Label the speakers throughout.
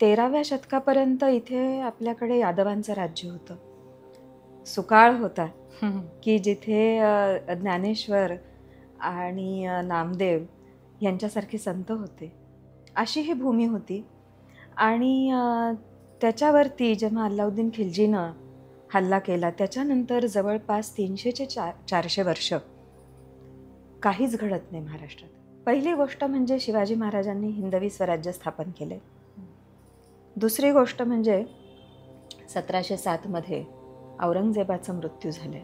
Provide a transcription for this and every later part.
Speaker 1: 13व्या शतकापर्यंत इथे आपल्याकडे यादवांचं राज्य होतं. सुकाळ होता की जिथे ज्ञानेश्वर आणि नामदेव यांच्यासारखे संत होते. अशी ही भूमी होती. आणि त्याच्यावरती जेव्हा अल्लाउद्दीन खिलजीनं हल्ला केला त्याच्यानंतर जवळपास 300 ते 400 वर्ष काहीच घडत नाही महाराष्ट्रात. पहिली गोष्ट म्हणजे शिवाजी महाराजांनी हिंदवी स्वराज्य स्थापन केले. दुसरी गोष्ट म्हणजे 1707 मध्ये औरंगजेबाचा मृत्यू झालाय.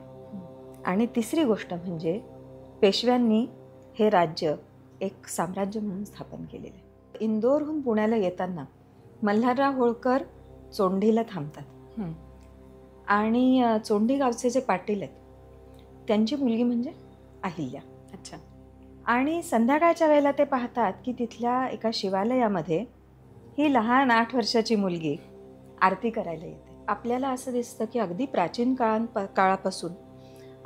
Speaker 1: आणि तिसरी गोष्ट म्हणजे पेशव्यांनी हे राज्य एक साम्राज्य म्हणून स्थापन केलेलं आहे. इंदोरहून पुण्याला येताना मल्हारराव होळकर चोंडीला थांबतात. आणि चोंडी गावचे जे पाटील आहेत त्यांची मुलगी म्हणजे अहिल्या.
Speaker 2: अच्छा.
Speaker 1: आणि संध्याकाळच्या वेळेला ते पाहतात की तिथल्या एका शिवालयामध्ये ही लहान 8 वर्षाची मुलगी आरती करायला येते. आपल्याला असं दिसतं की अगदी प्राचीन काळापासून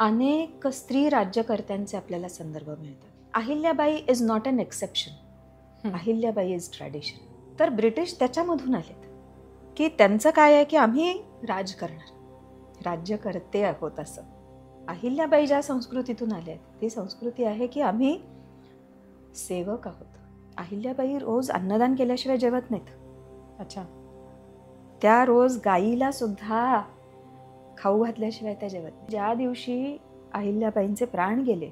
Speaker 1: अनेक स्त्री राज्यकर्त्यांचे आपल्याला संदर्भ मिळतात. Ahilyabai is not an exception. Ahilyabai is tradition. तर ब्रिटिश त्याच्यामधून आलेत की त्यांचं काय आहे की आम्ही राज करणार, राज्यकर्ते आहोत असं. अहिल्याबाई ज्या संस्कृतीतून आल्या आहेत ती संस्कृती आहे की आम्ही सेवक आहोत. अहिल्याबाई रोज अन्नदान केल्याशिवाय जेवत नाहीत.
Speaker 2: अच्छा.
Speaker 1: त्या रोज गाईला सुद्धा खाऊ घातल्याशिवाय त्या जेवत नाही. ज्या दिवशी अहिल्याबाईंचे प्राण गेले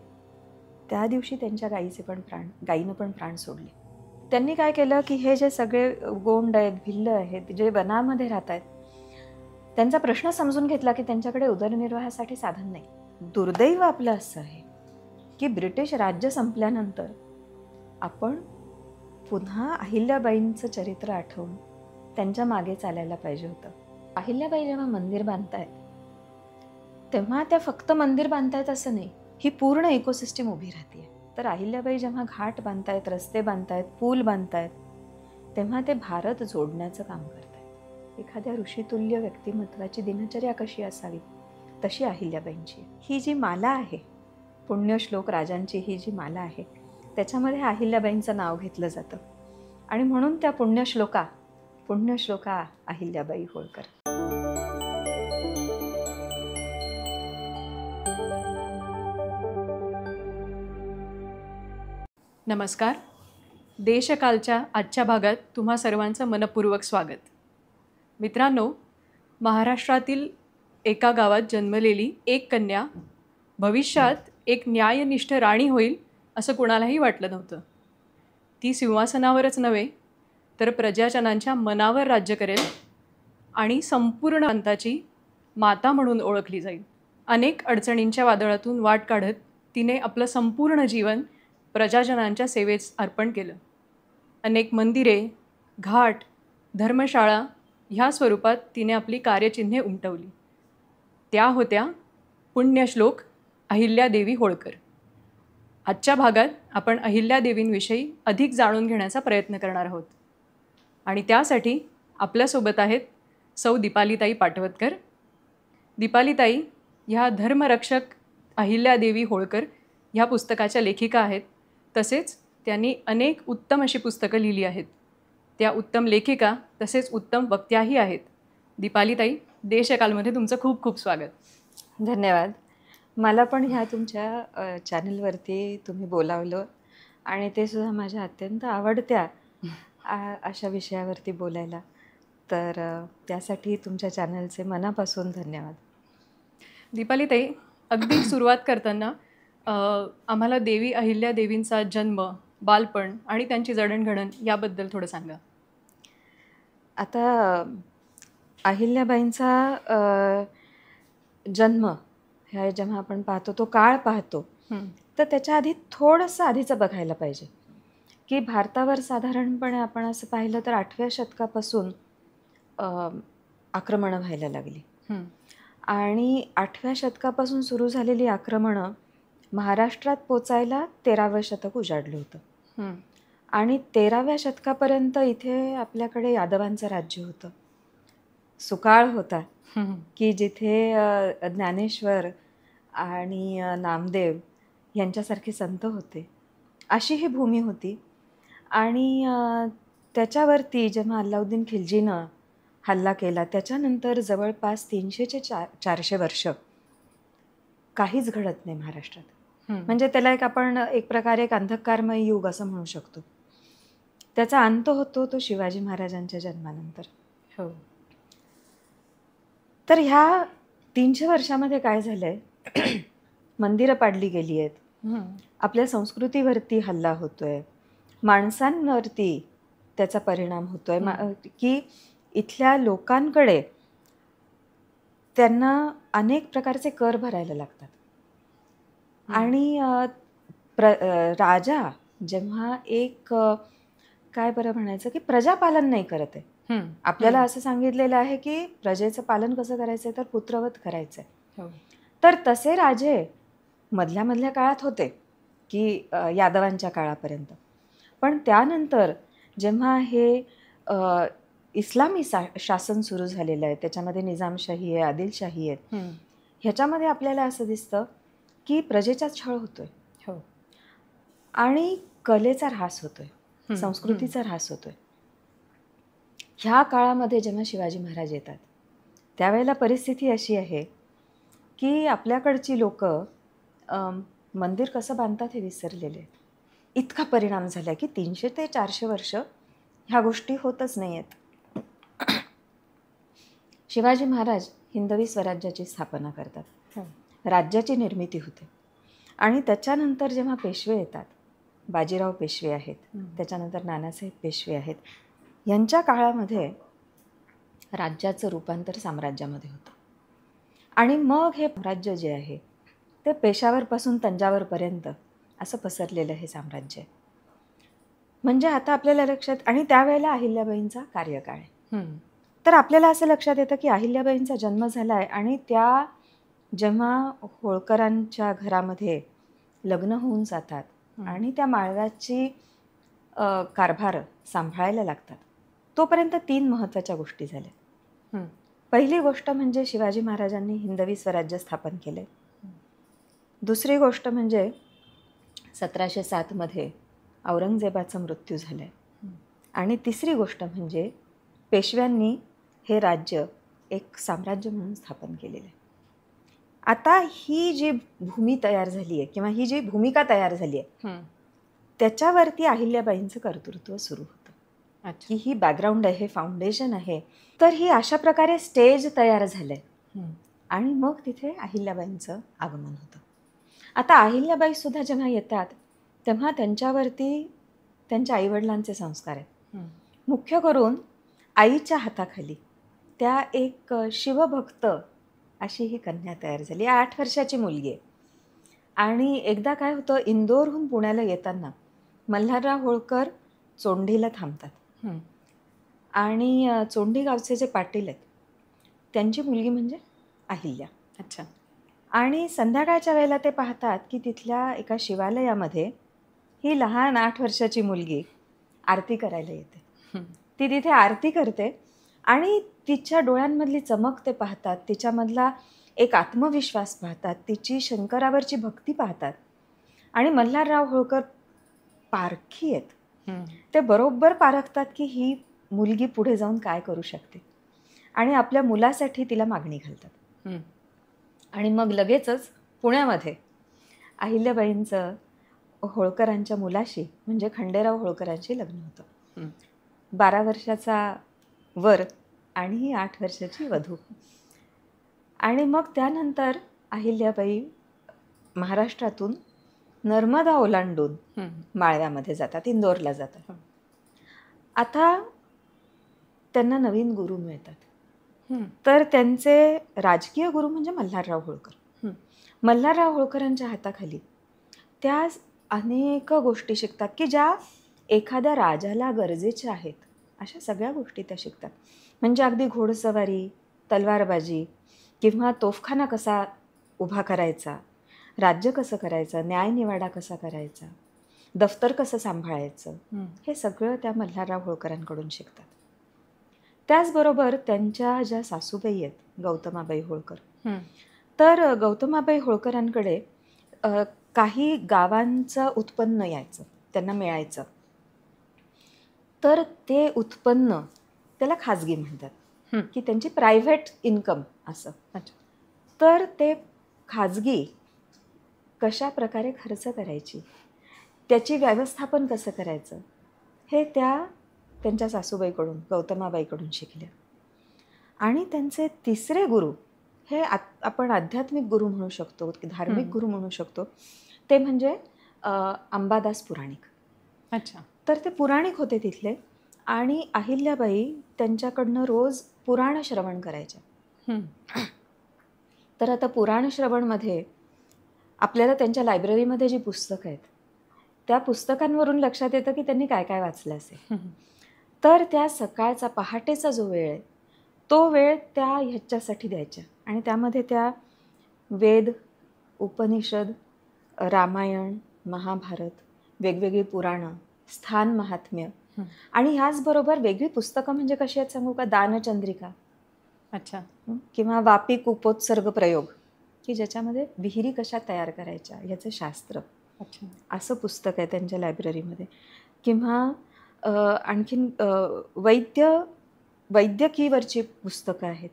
Speaker 1: त्या दिवशी त्यांच्या गाईनं पण प्राण सोडले. त्यांनी काय केलं की हे जे सगळे गोंड आहेत, भिल्ल आहेत, जे वनामध्ये राहत आहेत, त्यांचा प्रश्न समजून घेतला की त्यांच्याकडे उदरनिर्वाहासाठी साधन नाही. दुर्दैव आपलं असं आहे की ब्रिटिश राज्य संपल्यानंतर आपण पुन्हा अहिल्याबाईंचं चरित्र आठवून त्यांच्या मागे चालायला पाहिजे होतं. अहिल्याबाई जेव्हा मंदिर बांधतायत तेव्हा त्या फक्त मंदिर बांधतायत असं नाही, ही पूर्ण इकोसिस्टीम उभी राहते. तर अहिल्याबाई जेव्हा घाट बांधतायत, रस्ते बांधतायत, पूल बांधतायत तेव्हा ते भारत जोडण्याचं काम करतायत. एखाद्या ऋषितुल्य व्यक्तिमत्वाची दिनचर्या कशी असावी तशी अहिल्याबाईंची. ही जी माला आहे, पुण्यश्लोक राजांची ही जी माला आहे त्याच्यामध्ये अहिल्याबाईंचं नाव घेतलं जातं. आणि म्हणून त्या पुण्यश्लोका अहिल्याबाई होळकर.
Speaker 2: नमस्कार. देशकालच्या आजच्या भागात तुम्हा सर्वांचं मनपूर्वक स्वागत. मित्रांनो, महाराष्ट्रातील एका गावात जन्मलेली एक कन्या भविष्यात एक न्यायनिष्ठ राणी होईल असं कोणालाही वाटलं नव्हतं. ती सिंहासनावरच नव्हे तर प्रजाजनांच्या मनावर राज्य करेल आणि संपूर्ण प्रांताची माता म्हणून ओळखली जाईल. अनेक अडचणींच्या वादळातून वाट काढत तिने आपलं संपूर्ण जीवन प्रजाजनांच्या सेवेत अर्पण केलं. अनेक मंदिरे, घाट, धर्मशाळा ह्या स्वरूपात तिने आपली कार्यचिन्हे उमटवली. त्या होत्या पुण्यश्लोक अहिल्यादेवी होळकर. आजच्या भागात आपण अहिल्यादेवींविषयी अधिक जाणून घेण्याचा प्रयत्न करणार आहोत. आणि त्यासाठी आपल्यासोबत आहेत सौ दीपालीताई पाटवतकर. दीपालीताई ह्या धर्मरक्षक अहिल्यादेवी होळकर ह्या पुस्तकाच्या लेखिका आहेत. तसेच त्यांनी अनेक उत्तम अशी पुस्तकं लिहिली आहेत. त्या उत्तम लेखिका तसेच उत्तम वक्त्याही आहेत. दीपालीताई, देशकालमध्ये तुमचं खूप खूप स्वागत.
Speaker 1: धन्यवाद. मला पण ह्या तुमच्या चॅनलवरती तुम्ही बोलावलं आणि ते सुद्धा माझ्या अत्यंत आवडत्या अशा विषयावरती बोलायला. तर त्यासाठी तुमच्या चॅनलचे मनापासून धन्यवाद.
Speaker 2: दीपालीताई, अगदी सुरुवात करताना आम्हाला देवी अहिल्यादेवींचा जन्म, बालपण आणि त्यांची जडणघडण याबद्दल थोडं सांगा.
Speaker 1: आता अहिल्याबाईंचा जन्म ह्या जेव्हा आपण पाहतो, तो काळ पाहतो, तर त्याच्या आधी थोडंसं आधीचं बघायला पाहिजे की भारतावर साधारणपणे आपण असं पाहिलं तर 8व्या शतकापासून आक्रमणं व्हायला लागली. आणि 8व्या शतकापासून सुरू झालेली आक्रमणं महाराष्ट्रात पोचायला 13वं शतक उजाडलं होतं. आणि 13व्या शतकापर्यंत इथे आपल्याकडे यादवांचं राज्य होतं. सुकाळ होता की जिथे ज्ञानेश्वर आणि नामदेव यांच्यासारखे संत होते. अशी ही भूमी होती. आणि त्याच्यावरती जेव्हा अल्लाउद्दीन खिल्जीनं हल्ला केला त्याच्यानंतर जवळपास 300 ते 400 वर्ष काहीच घडत नाही महाराष्ट्रात. म्हणजे त्याला आपण एक प्रकारे एक अंधकारमय युग असं म्हणू शकतो. त्याचा अंत होतो तो शिवाजी महाराजांच्या जन्मानंतर.
Speaker 2: हो.
Speaker 1: तर ह्या 300 वर्षामध्ये काय झालंय, मंदिरं पाडली गेली आहेत, आपल्या संस्कृतीवरती हल्ला होतोय, माणसांवरती त्याचा परिणाम होतोय, की इथल्या लोकांकडे त्यांना अनेक प्रकारचे कर भरायला लागतात. आणि राजा जेव्हा एक काय बरं म्हणायचं की प्रजापालन नाही करत आहे. आपल्याला असं सांगितलेलं आहे की प्रजेचं पालन कसं करायचंय तर पुत्रवत करायचंय. तर तसे राजे मधल्या काळात होते की यादवांच्या काळापर्यंत. पण त्यानंतर जेव्हा हे इस्लामी शासन सुरू झालेलं आहे, त्याच्यामध्ये निजामशाही आहे, आदिलशाही आहेत, ह्याच्यामध्ये आपल्याला असं दिसतं की प्रजेचा छळ होतोय.
Speaker 2: हो.
Speaker 1: आणि कलेचा ऱ्हास होतोय, संस्कृतीचा ऱ्हास होतोय. ह्या काळामध्ये जेव्हा शिवाजी महाराज येतात त्यावेळेला परिस्थिती अशी आहे की आपल्याकडची लोक मंदिर कसं बांधतात हे विसरलेले. इतका परिणाम झाला की 300 ते 400 वर्ष ह्या गोष्टी होतच नाही आहेत. शिवाजी महाराज हिंदवी स्वराज्याची स्थापना करतात, राज्याची निर्मिती होते. आणि त्याच्यानंतर जेव्हा पेशवे येतात, बाजीराव पेशवे आहेत, त्याच्यानंतर नानासाहेब पेशवे आहेत, यांच्या काळामध्ये राज्याचं रूपांतर साम्राज्यामध्ये होतं. आणि मग हे राज्य जे आहे ते पेशावरपासून तंजावरपर्यंत असं पसरलेलं हे साम्राज्य आहे. म्हणजे आता आपल्याला लक्षात, आणि त्यावेळेला अहिल्याबाईंचा कार्यकाळ आहे. तर आपल्याला असं लक्षात येतं की अहिल्याबाईंचा जन्म झाला आहे आणि त्या जेव्हा होळकरांच्या घरामध्ये लग्न होऊन जातात आणि त्या माळव्याची कारभार सांभाळायला लागतात, तोपर्यंत 3 महत्त्वाच्या गोष्टी झाल्या. पहिली गोष्ट म्हणजे शिवाजी महाराजांनी हिंदवी स्वराज्य स्थापन केले. दुसरी गोष्ट म्हणजे 1707 मध्ये औरंगजेबाचा मृत्यू झाला आहे. आणि तिसरी गोष्ट म्हणजे पेशव्यांनी हे राज्य एक साम्राज्य म्हणून स्थापन केलेलं आहे. आता ही जी भूमी तयार झाली आहे किंवा ही जी भूमिका तयार झाली आहे त्याच्यावरती अहिल्याबाईंचं कर्तृत्व सुरू होतं. की ही बॅकग्राऊंड आहे, हे फाउंडेशन आहे. तर ही अशा प्रकारे स्टेज तयार झालंय आणि मग तिथे अहिल्याबाईंचं आगमन होतं. आता अहिल्याबाई सुद्धा जेव्हा येतात तेव्हा त्यांच्यावरती त्यांच्या आईवडिलांचे संस्कार आहेत. मुख्य करून आईच्या हाताखाली त्या एक शिवभक्त अशी ही कन्या तयार झाली. 8 वर्षाची मुलगी आहे. आणि एकदा काय होतं, इंदोरहून पुण्याला येताना मल्हारराव होळकर चोंडीला थांबतात. आणि चोंडी गावचे जे पाटील आहेत त्यांची मुलगी म्हणजे अहिल्या.
Speaker 2: अच्छा.
Speaker 1: आणि संध्याकाळच्या वेळेला ते पाहतात की तिथल्या एका शिवालयामध्ये ही लहान 8 वर्षाची मुलगी आरती करायला येते. ती तिथे आरती करते आणि तिच्या डोळ्यांमधली चमक ते पाहतात, तिच्यामधला एक आत्मविश्वास पाहतात, तिची शंकरावरची भक्ती पाहतात. आणि मल्हारराव होळकर पारखी आहेत, ते बरोबर पारखतात की ही मुलगी पुढे जाऊन काय करू शकते आणि आपल्या मुलासाठी तिला मागणी घालतात. आणि मग लगेचच पुण्यामध्ये अहिल्याबाईंचं होळकरांच्या मुलाशी म्हणजे खंडेराव होळकरांशी लग्न होतं. 12 वर्षाचा वर आणि ही 8 वर्षाची वधू. आणि मग त्यानंतर अहिल्याबाई महाराष्ट्रातून नर्मदा ओलांडून माळव्यामध्ये जातात, इंदोरला जातात. आता त्यांना नवीन गुरु मिळतात. तर त्यांचे राजकीय गुरु म्हणजे मल्हारराव होळकर. मल्हारराव होळकरांच्या हाताखाली त्या अनेक गोष्टी शिकतात की ज्या एखाद्या राजाला गरजेच्या आहेत, अशा सगळ्या गोष्टी त्या शिकतात. म्हणजे अगदी घोडसवारी, तलवारबाजी किंवा तोफखाना कसा उभा करायचा, राज्य कसं करायचं, न्यायनिवाडा कसा करायचा, दफ्तर कसं सांभाळायचं, हे सगळं त्या मल्हारराव होळकरांकडून शिकतात. त्याचबरोबर त्यांच्या ज्या सासूबाई आहेत गौतमाबाई होळकर, तर गौतमाबाई होळकरांकडे काही गावांचं उत्पन्न यायचं, त्यांना मिळायचं. तर ते उत्पन्न त्याला खाजगी म्हणतात, की त्यांची प्रायव्हेट इन्कम असं.
Speaker 2: अच्छा.
Speaker 1: तर ते खाजगी कशा प्रकारे खर्च करायची, त्याची व्यवस्थापन कसं करायचं, हे त्यांच्या सासूबाईकडून, गौतमाबाईकडून शिकल्या. आणि त्यांचे तिसरे गुरु हे आपण आध्यात्मिक गुरु म्हणू शकतो, धार्मिक गुरु म्हणू शकतो, ते म्हणजे अंबादास पुराणिक.
Speaker 2: अच्छा.
Speaker 1: तर ते पुराणिक होते तिथले, आणि अहिल्याबाई त्यांच्याकडनं रोज पुराण श्रवण करायच्या. तर आता पुराण श्रवणमध्ये आपल्याला त्यांच्या लायब्ररीमध्ये जी पुस्तकं आहेत त्या पुस्तकांवरून लक्षात येतं की त्यांनी काय काय वाचलं असेल. तर त्या सकाळचा पहाटेचा जो वेळ आहे तो वेळ त्या ह्याच्यासाठी द्यायच्या, आणि त्यामध्ये त्या वेद, उपनिषद, रामायण, महाभारत, वेगवेगळी पुराणं, स्थान महात्म्य, आणि ह्याचबरोबर वेगळी पुस्तकं म्हणजे कशी आहेत सांगू का, दानचंद्रिका.
Speaker 2: अच्छा.
Speaker 1: किंवा वापी कुपोत्सर्ग प्रयोग, की ज्याच्यामध्ये विहिरी कशा तयार करायच्या ह्याचं शास्त्र.
Speaker 2: अच्छा.
Speaker 1: असं पुस्तक आहे त्यांच्या लायब्ररीमध्ये. किंवा आणखीन वैद्यकीवरची पुस्तकं आहेत,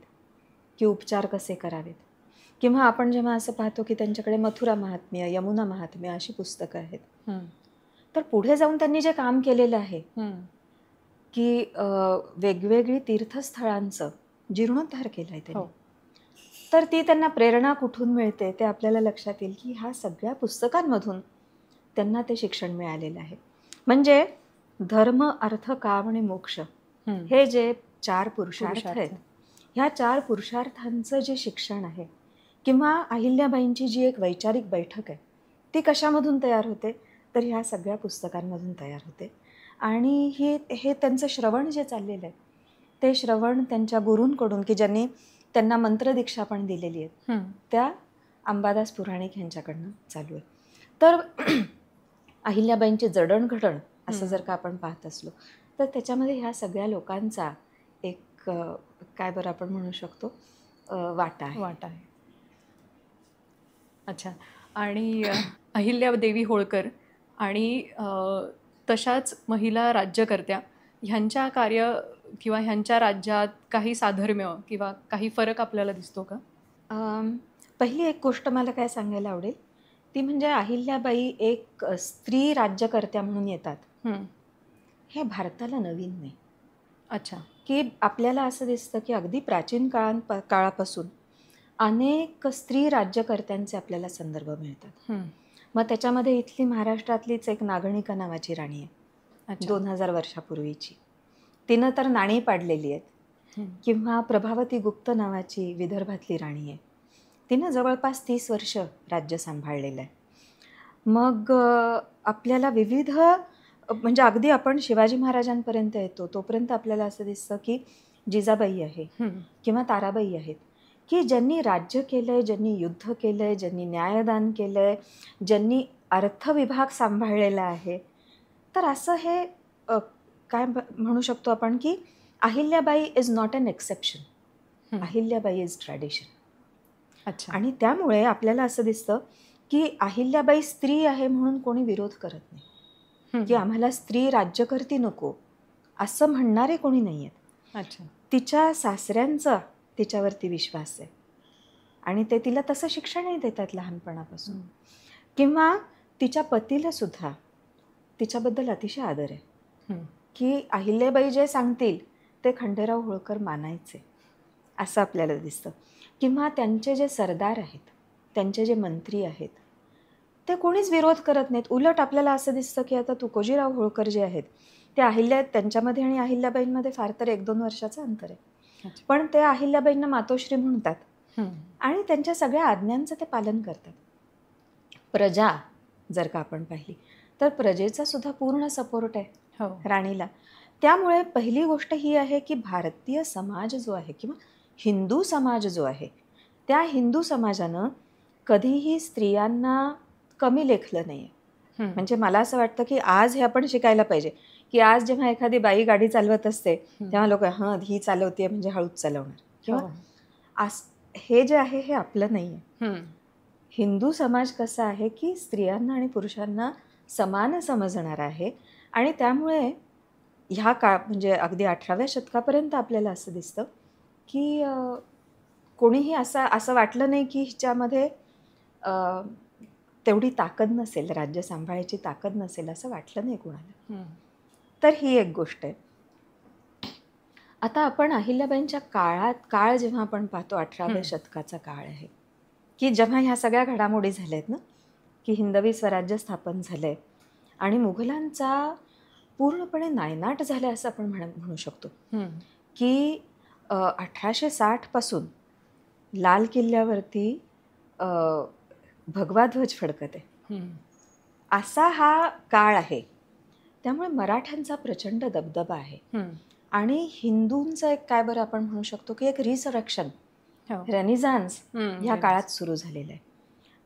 Speaker 1: की उपचार कसे करावेत. किंवा आपण जेव्हा असं पाहतो की त्यांच्याकडे मथुरा महात्म्य, यमुना महात्म्य अशी पुस्तकं आहेत. तर पुढे जाऊन त्यांनी जे काम केलेलं आहे की वेगवेगळी तीर्थस्थळांचं जीर्णोद्धार केला आहे त्यांनी. तर ती त्यांना प्रेरणा कुठून मिळते ते आपल्याला लक्षात येईल की ह्या सगळ्या पुस्तकांमधून त्यांना ते शिक्षण मिळालेलं आहे. म्हणजे धर्म, अर्थ, काम आणि मोक्ष हे जे 4 पुरुषार्थ आहेत, ह्या 4 पुरुषार्थांचं जे शिक्षण आहे, किंवा अहिल्याबाईंची जी एक वैचारिक बैठक आहे ती कशामधून तयार होते, तर ह्या सगळ्या पुस्तकांमधून तयार होते. आणि हे त्यांचं श्रवण जे चाललेलं आहे ते श्रवण त्यांच्या गुरूंकडून, की ज्यांनी त्यांना मंत्रदीक्षा पण दिलेली आहे, त्या अंबादास पुराणिक यांच्याकडनं चालू आहे. तर अहिल्याबाईंची जडणघडण असं जर का आपण पाहत असलो तर त्याच्यामध्ये ह्या सगळ्या लोकांचा एक काय बरं आपण म्हणू शकतो वाटा आहे.
Speaker 2: अच्छा. आणि अहिल्यादेवी होळकर आणि तशाच महिला राज्यकर्त्या ह्यांच्या कार्य किंवा ह्यांच्या राज्यात काही साधर्म्य किंवा काही फरक आपल्याला दिसतो का?
Speaker 1: पहिली एक गोष्ट मला काय सांगायला आवडेल ती म्हणजे अहिल्याबाई एक स्त्री राज्यकर्त्या म्हणून येतात हे भारताला नवीन नाही.
Speaker 2: अच्छा.
Speaker 1: की आपल्याला असं दिसतं की अगदी प्राचीन काळापासून अनेक स्त्री राज्यकर्त्यांचे आपल्याला संदर्भ मिळतात. मग त्याच्यामध्ये इथली महाराष्ट्रातलीच एक नागणिका नावाची राणी आहे, 2000 वर्षापूर्वीची. तिनं तर नाणी पाडलेली आहेत. किंवा प्रभावती गुप्त नावाची विदर्भातली राणी आहे, तिनं जवळपास 30 वर्ष राज्य सांभाळलेलं आहे. मग आपल्याला विविध म्हणजे अगदी आपण शिवाजी महाराजांपर्यंत येतो तोपर्यंत आपल्याला असं दिसतं की जिजाबाई आहे किंवा ताराबाई आहेत, की ज्यांनी राज्य केलंय, ज्यांनी युद्ध केलंय, ज्यांनी न्यायदान केलंय, ज्यांनी अर्थविभाग सांभाळलेला आहे. तर असं हे काय म्हणू शकतो आपण की Ahilyabai is not an exception, Ahilyabai is tradition.
Speaker 2: अच्छा.
Speaker 1: आणि त्यामुळे आपल्याला असं दिसतं की अहिल्याबाई स्त्री आहे म्हणून कोणी विरोध करत नाही, की आम्हाला स्त्री राज्यकर्ती नको असं म्हणणारे कोणी नाही आहेत.
Speaker 2: अच्छा.
Speaker 1: तिच्या सासऱ्यांचा तिच्यावरती विश्वास आहे आणि ते तिला तसं शिक्षणही देतात लहानपणापासून. किंवा तिच्या पतीला सुद्धा तिच्याबद्दल अतिशय आदर आहे, की अहिल्याबाई जे सांगतील ते खंडेराव होळकर मानायचे असं आपल्याला दिसतं. किंवा त्यांचे जे सरदार आहेत, त्यांचे जे मंत्री आहेत ते कोणीच विरोध करत नाहीत. उलट आपल्याला असं दिसतं की आता तुकोजीराव होळकर जे आहेत ते त्यांच्यामध्ये आणि अहिल्याबाईंमध्ये फार तर 1-2 वर्षाचं अंतर आहे, पण ते अहिल्याबाईंना मातोश्री म्हणतात आणि त्यांच्या सगळ्या आज्ञांचं ते पालन करतात. प्रजा जर का आपण पाहिली तर प्रजेचा सुद्धा पूर्ण सपोर्ट आहे राणीला. त्यामुळे पहिली गोष्ट ही आहे की भारतीय समाज जो आहे किंवा हिंदू समाज जो आहे त्या हिंदू समाजानं कधीही स्त्रियांना कमी लेखलं नाही. म्हणजे मला असं वाटतं की आज हे आपण शिकायला पाहिजे की आज जेव्हा एखादी बाई गाडी चालवत असते तेव्हा लोक ही चालवते म्हणजे हळूच चालवणार, किंवा हे जे आहे हे आपलं नाही आहे. हिंदू समाज कसा आहे की स्त्रियांना आणि पुरुषांना समान समजणार आहे आणि त्यामुळे ह्या काळ म्हणजे अगदी 18व्या शतकापर्यंत आपल्याला असं दिसतं की कोणीही असं वाटलं नाही की हिच्यामध्ये अ, तेवढी ताकद नसेल, राज्य सांभाळायची ताकद नसेल असं वाटलं नाही कोणाला. तर ही एक गोष्ट आहे. आता आपण अहिल्याबाईंच्या काळ जेव्हा आपण पाहतो 18व्या शतकाचा काळ आहे की जेव्हा ह्या सगळ्या घडामोडी झाल्या आहेत ना, की हिंदवी स्वराज्य स्थापन झालंय आणि मुघलांचा पूर्णपणे नायनाट झाला असं आपण म्हणू शकतो की 1860 पासून लाल किल्ल्यावरती भगवा ध्वज फडकत आहे असा हा काळ आहे. त्यामुळे मराठ्यांचा प्रचंड दबदबा आहे आणि हिंदूंचं एक काय बरं आपण म्हणू शकतो की एक रिसरेक्शन, रेनिसान्स ह्या काळात सुरू झालेलं आहे.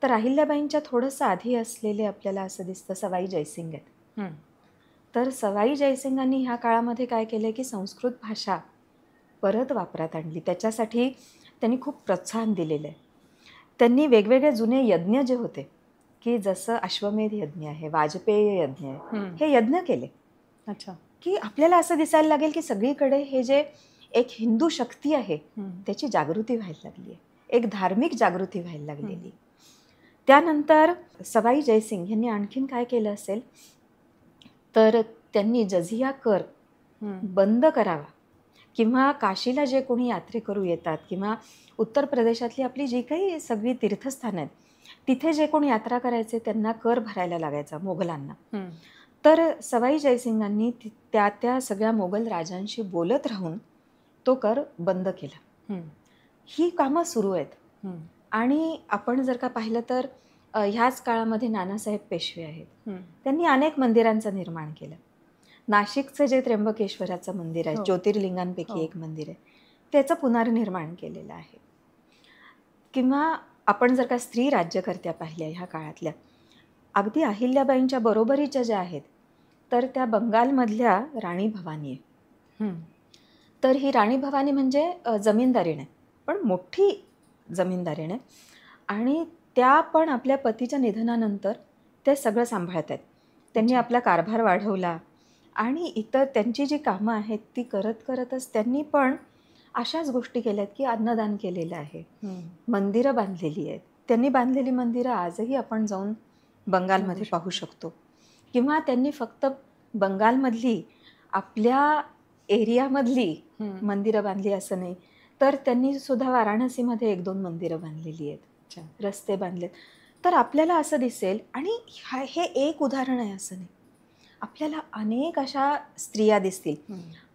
Speaker 1: तर अहिल्याबाईंच्या थोडंसं आधी असलेले आपल्याला असं दिसतं सवाई जयसिंग आहेत. तर सवाई जयसिंगांनी ह्या काळामध्ये काय केलं की संस्कृत भाषा परत वापरात आणली. त्याच्यासाठी त्यांनी खूप प्रोत्साहन दिलेलं आहे. त्यांनी वेगवेगळे जुने यज्ञ जे होते की जसं अश्वमेध यज्ञ आहे, वाजपेयी यज्ञ आहे, हे यज्ञ केले.
Speaker 2: अच्छा.
Speaker 1: की आपल्याला असं दिसायला लागेल की सगळीकडे हे जे एक हिंदू शक्ती आहे त्याची जागृती व्हायला लागली आहे, एक धार्मिक जागृती व्हायला लागलेली. त्यानंतर सवाई जयसिंग यांनी आणखीन काय केलं असेल तर त्यांनी जझिया कर बंद करावा किंवा काशीला जे कोणी यात्रेकरू येतात किंवा उत्तर प्रदेशातली आपली जी काही सगळी तीर्थस्थानं आहेत तिथे जे कोणी यात्रा करायचे त्यांना कर भरायला लागायचा मोगलांना. तर सवाई जयसिंगांनी त्या सगळ्या मोगल राजांशी बोलत राहून तो कर बंद केला. ही कामं सुरू आहेत. आणि आपण जर का पाहिलं तर ह्याच काळामध्ये नानासाहेब पेशवे आहेत. त्यांनी अनेक मंदिरांचं निर्माण केलं. नाशिकचं जे त्र्यंबकेश्वराचं मंदिर आहे, ज्योतिर्लिंगांपैकी एक मंदिर आहे, त्याचं पुनर्निर्माण केलेलं आहे. किंवा आपण जर का स्त्री राज्यकर्त्या पाहिल्या ह्या काळातल्या, अगदी अहिल्याबाईंच्या बरोबरीच्या ज्या आहेत तर त्या बंगालमधल्या राणी भवानी आहे. तर ही राणी भवानी म्हणजे जमीनदारीण आहे, पण मोठी जमीनदारीण आहे आणि त्या पण आपल्या पतीच्या निधनानंतर ते सगळं सांभाळत आहेत. त्यांनी आपला कारभार वाढवला आणि इतर त्यांची जी कामं आहेत ती करत करतच त्यांनी पण अशाच गोष्टी केल्यात की अन्नदान केलेलं आहे, मंदिरं बांधलेली आहेत. त्यांनी बांधलेली मंदिरं आजही आपण जाऊन बंगालमध्ये पाहू शकतो. किंवा त्यांनी फक्त बंगालमधली आपल्या एरियामधली मंदिरं बांधली असं नाही, तर त्यांनी सुद्धा वाराणसीमध्ये 1-2 मंदिरं बांधलेली आहेत, रस्ते बांधलेत. तर आपल्याला असं दिसेल आणि हे एक उदाहरण आहे असं नाही, आपल्याला अनेक अशा स्त्रिया दिसतील.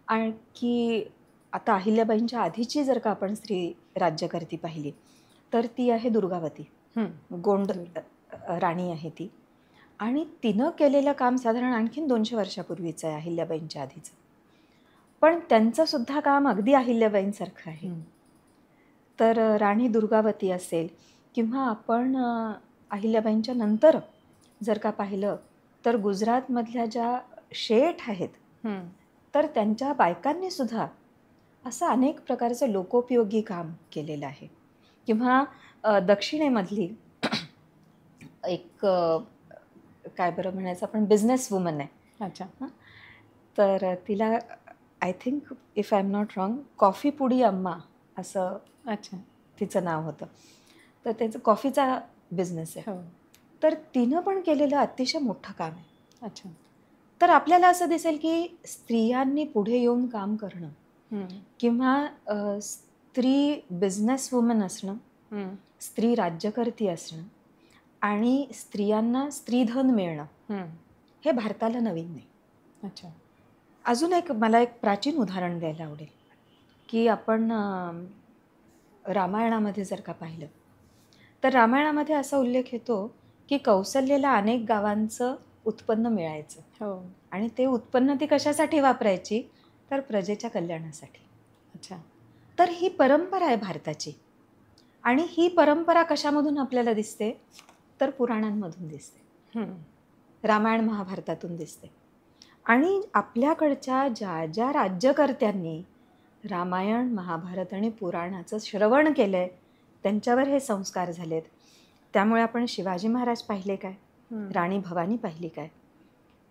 Speaker 1: आणखी आता अहिल्याबाईंच्या आधीची जर का आपण स्त्री राज्यकर्ती पाहिली तर ती आहे दुर्गावती. गोंड राणी आहे ती आणि तिनं केलेलं काम साधारण आणखीन 200 वर्षापूर्वीचं आहे अहिल्याबाईंच्या आधीचं. पण त्यांचं सुद्धा काम अगदी अहिल्याबाईंसारखं आहे. तर राणी दुर्गावती असेल किंवा आपण अहिल्याबाईंच्या नंतर जर का पाहिलं तर गुजरातमधल्या ज्या शेठ आहेत तर त्यांच्या बायकांनी सुद्धा असं अनेक प्रकारचं लोकोपयोगी काम केलेलं आहे. किंवा दक्षिणेमधली एक काय बरं म्हणायचं आपण बिझनेस वुमन आहे.
Speaker 2: अच्छा.
Speaker 1: तर तिला I think if I am not wrong कॉफीपुडी अम्मा असं तिचं नाव होतं. तर त्याचं कॉफीचा बिझनेस आहे. तर तिनं पण केलेलं अतिशय मोठं काम आहे.
Speaker 2: अच्छा.
Speaker 1: तर आपल्याला असं दिसेल की स्त्रियांनी पुढे येऊन काम करणं किंवा स्त्री बिझनेस वुमन असणं, स्त्री राज्यकर्ती असणं आणि स्त्रियांना स्त्रीधन मिळणं हे भारताला नवीन नाही.
Speaker 2: अच्छा.
Speaker 1: अजून मला एक प्राचीन उदाहरण द्यायला आवडेल की आपण रामायणामध्ये जर का पाहिलं तर रामायणामध्ये असा उल्लेख येतो की कौसल्येला अनेक गावांचं उत्पन्न मिळायचं आणि ते उत्पन्न ती कशासाठी वापरायची तर प्रजेच्या कल्याणासाठी.
Speaker 2: अच्छा.
Speaker 1: तर ही परंपरा आहे भारताची आणि ही परंपरा कशामधून आपल्याला दिसते तर पुराणांमधून दिसते, रामायण महाभारतातून दिसते. आणि आपल्याकडच्या ज्या ज्या राज्यकर्त्यांनी रामायण महाभारत आणि पुराणाचं श्रवण केलं आहे त्यांच्यावर हे संस्कार झालेत. त्यामुळे आपण शिवाजी महाराज पाहिले काय, राणी भवानी पाहिली काय,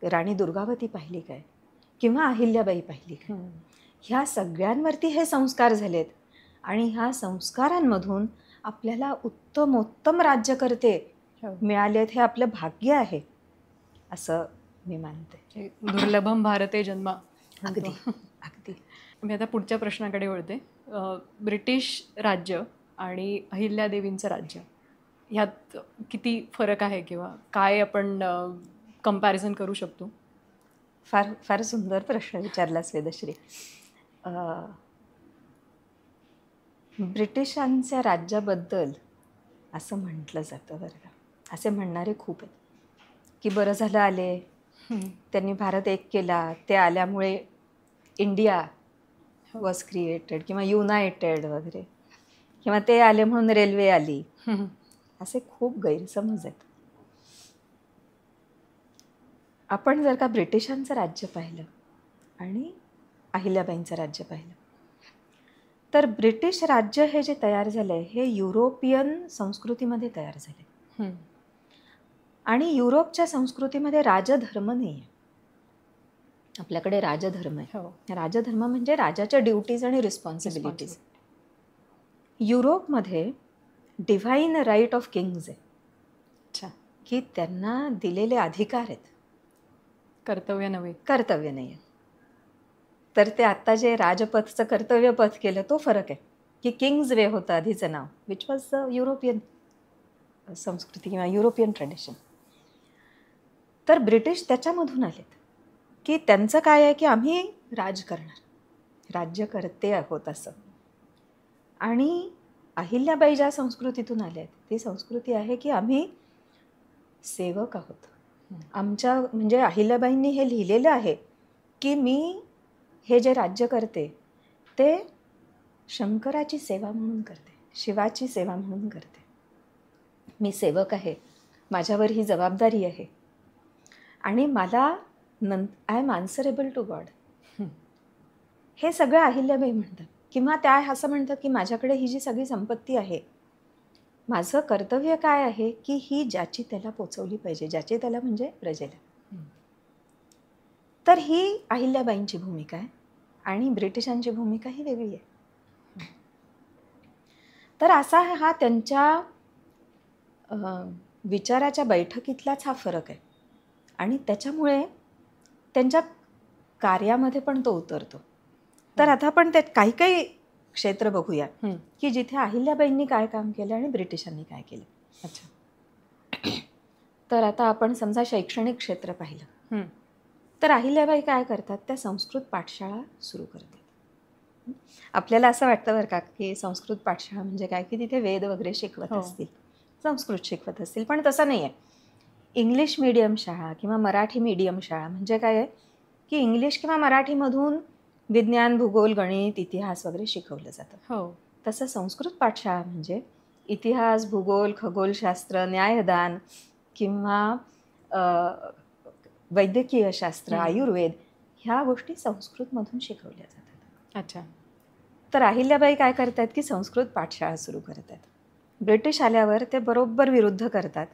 Speaker 1: राणी दुर्गावती पाहिली काय, किंवा अहिल्याबाई पाहिली काय,
Speaker 2: हं.
Speaker 1: ह्या सगळ्यांवरती हे संस्कार झालेत आणि ह्या संस्कारांमधून आपल्याला उत्तमोत्तम राज्यकर्ते
Speaker 2: हो.
Speaker 1: मिळालेत, हे आपलं भाग्य आहे असं मी मानते.
Speaker 2: हे दुर्लभम भारते जन्मा
Speaker 1: अगदी
Speaker 2: म्हणतो.
Speaker 1: अगदी.
Speaker 2: मी आता पुढच्या प्रश्नाकडे वळते. ब्रिटिश राज्य आणि अहिल्यादेवींचं राज्य ह्यात किती फरक आहे किंवा काय आपण कंपॅरिझन करू शकतो?
Speaker 1: फार फार सुंदर प्रश्न विचारलास वेदश्री. ब्रिटिशांच्या राज्याबद्दल असं म्हटलं जातं बरं का, असे म्हणणारे खूप आहेत की बरं झालं आले, त्यांनी भारत एक केला, ते आल्यामुळे इंडिया वॉज क्रिएटेड किंवा युनायटेड वगैरे, किंवा ते आले म्हणून रेल्वे आली, असे खूप गैरसमज आहेत. आपण जर का ब्रिटिशांचं राज्य पाहिलं आणि अहिल्याबाईंचं राज्य पाहिलं, तर ब्रिटिश राज्य हे जे तयार झालं आहे हे युरोपियन संस्कृतीमध्ये तयार झाले. आणि युरोपच्या संस्कृतीमध्ये राजधर्म नाही आहे. आपल्याकडे राजधर्म आहे. राजधर्म म्हणजे राजाच्या ड्युटीज आणि रिस्पॉन्सिबिलिटीज. युरोपमध्ये डिव्हाइन राईट ऑफ किंग्ज आहे.
Speaker 2: अच्छा.
Speaker 1: की त्यांना दिलेले अधिकार आहेत,
Speaker 2: कर्तव्य नव्हे.
Speaker 1: कर्तव्य नाही आहे. तर ते आत्ता जे राजपथचं कर्तव्यपथ केलं तो फरक आहे की किंग्ज वे होतं आधीचं नाव, विच वॉज युरोपियन संस्कृती किंवा युरोपियन ट्रेडिशन. तर ब्रिटिश त्याच्यामधून आलेत की त्यांचं काय आहे की आम्ही राज करणार, राज्यकर्ते आहोत असं. आणि अहिल्याबाई ज्या संस्कृतीतून आल्या आहेत ती संस्कृती आहे की आम्ही सेवक आहोत. आमच्या म्हणजे अहिल्याबाईंनी हे लिहिलेलं आहे की मी हे जे राज्य करते ते शंकराची सेवा म्हणून करते, शिवाची सेवा म्हणून करते. मी सेवक आहे, माझ्यावर ही जबाबदारी आहे आणि मला I am answerable to God. हे सगळं अहिल्याबाई म्हणतात. किंवा त्या असं म्हणतात की माझ्याकडे ही जी सगळी संपत्ती आहे, माझं कर्तव्य काय आहे की ही ज्याची त्याला पोचवली पाहिजे, ज्याची त्याला म्हणजे प्रजेला. तर ही अहिल्याबाईंची भूमिका आहे आणि ब्रिटिशांची भूमिका ही वेगळी आहे. तर असा हा त्यांच्या विचाराच्या बैठकीतलाच हा फरक आहे आणि त्याच्यामुळे त्यांच्या कार्यामध्ये पण तो उतरतो. तर आता आपण त्यात काही काही क्षेत्र बघूया की जिथे अहिल्याबाईंनी काय काम केलं आणि ब्रिटिशांनी काय केलं.
Speaker 2: अच्छा.
Speaker 1: तर आता आपण समजा शैक्षणिक क्षेत्र पाहिलं तर अहिल्याबाई काय करतात, त्या संस्कृत पाठशाळा सुरू करतात. आपल्याला असं वाटतं बरं का की संस्कृत पाठशाळा म्हणजे काय की तिथे वेद वगैरे शिकवत असतील, संस्कृत शिकवत असतील, पण तसं नाही आहे. इंग्लिश मीडियम शाळा किंवा मराठी मीडियम शाळा म्हणजे काय आहे की इंग्लिश किंवा मराठीमधून विज्ञान, भूगोल, गणित, इतिहास वगैरे शिकवलं जातं. तसं संस्कृत पाठशाळा म्हणजे इतिहास, भूगोल, खगोलशास्त्र, न्यायदान किंवा वैद्यकीय शास्त्र, आयुर्वेद ह्या गोष्टी संस्कृतमधून शिकवल्या जातात.
Speaker 2: अच्छा.
Speaker 1: तर अहिल्याबाई काय करतात की संस्कृत पाठशाळा सुरू करतात. ब्रिटिश आल्यावर ते बरोबर विरुद्ध करतात,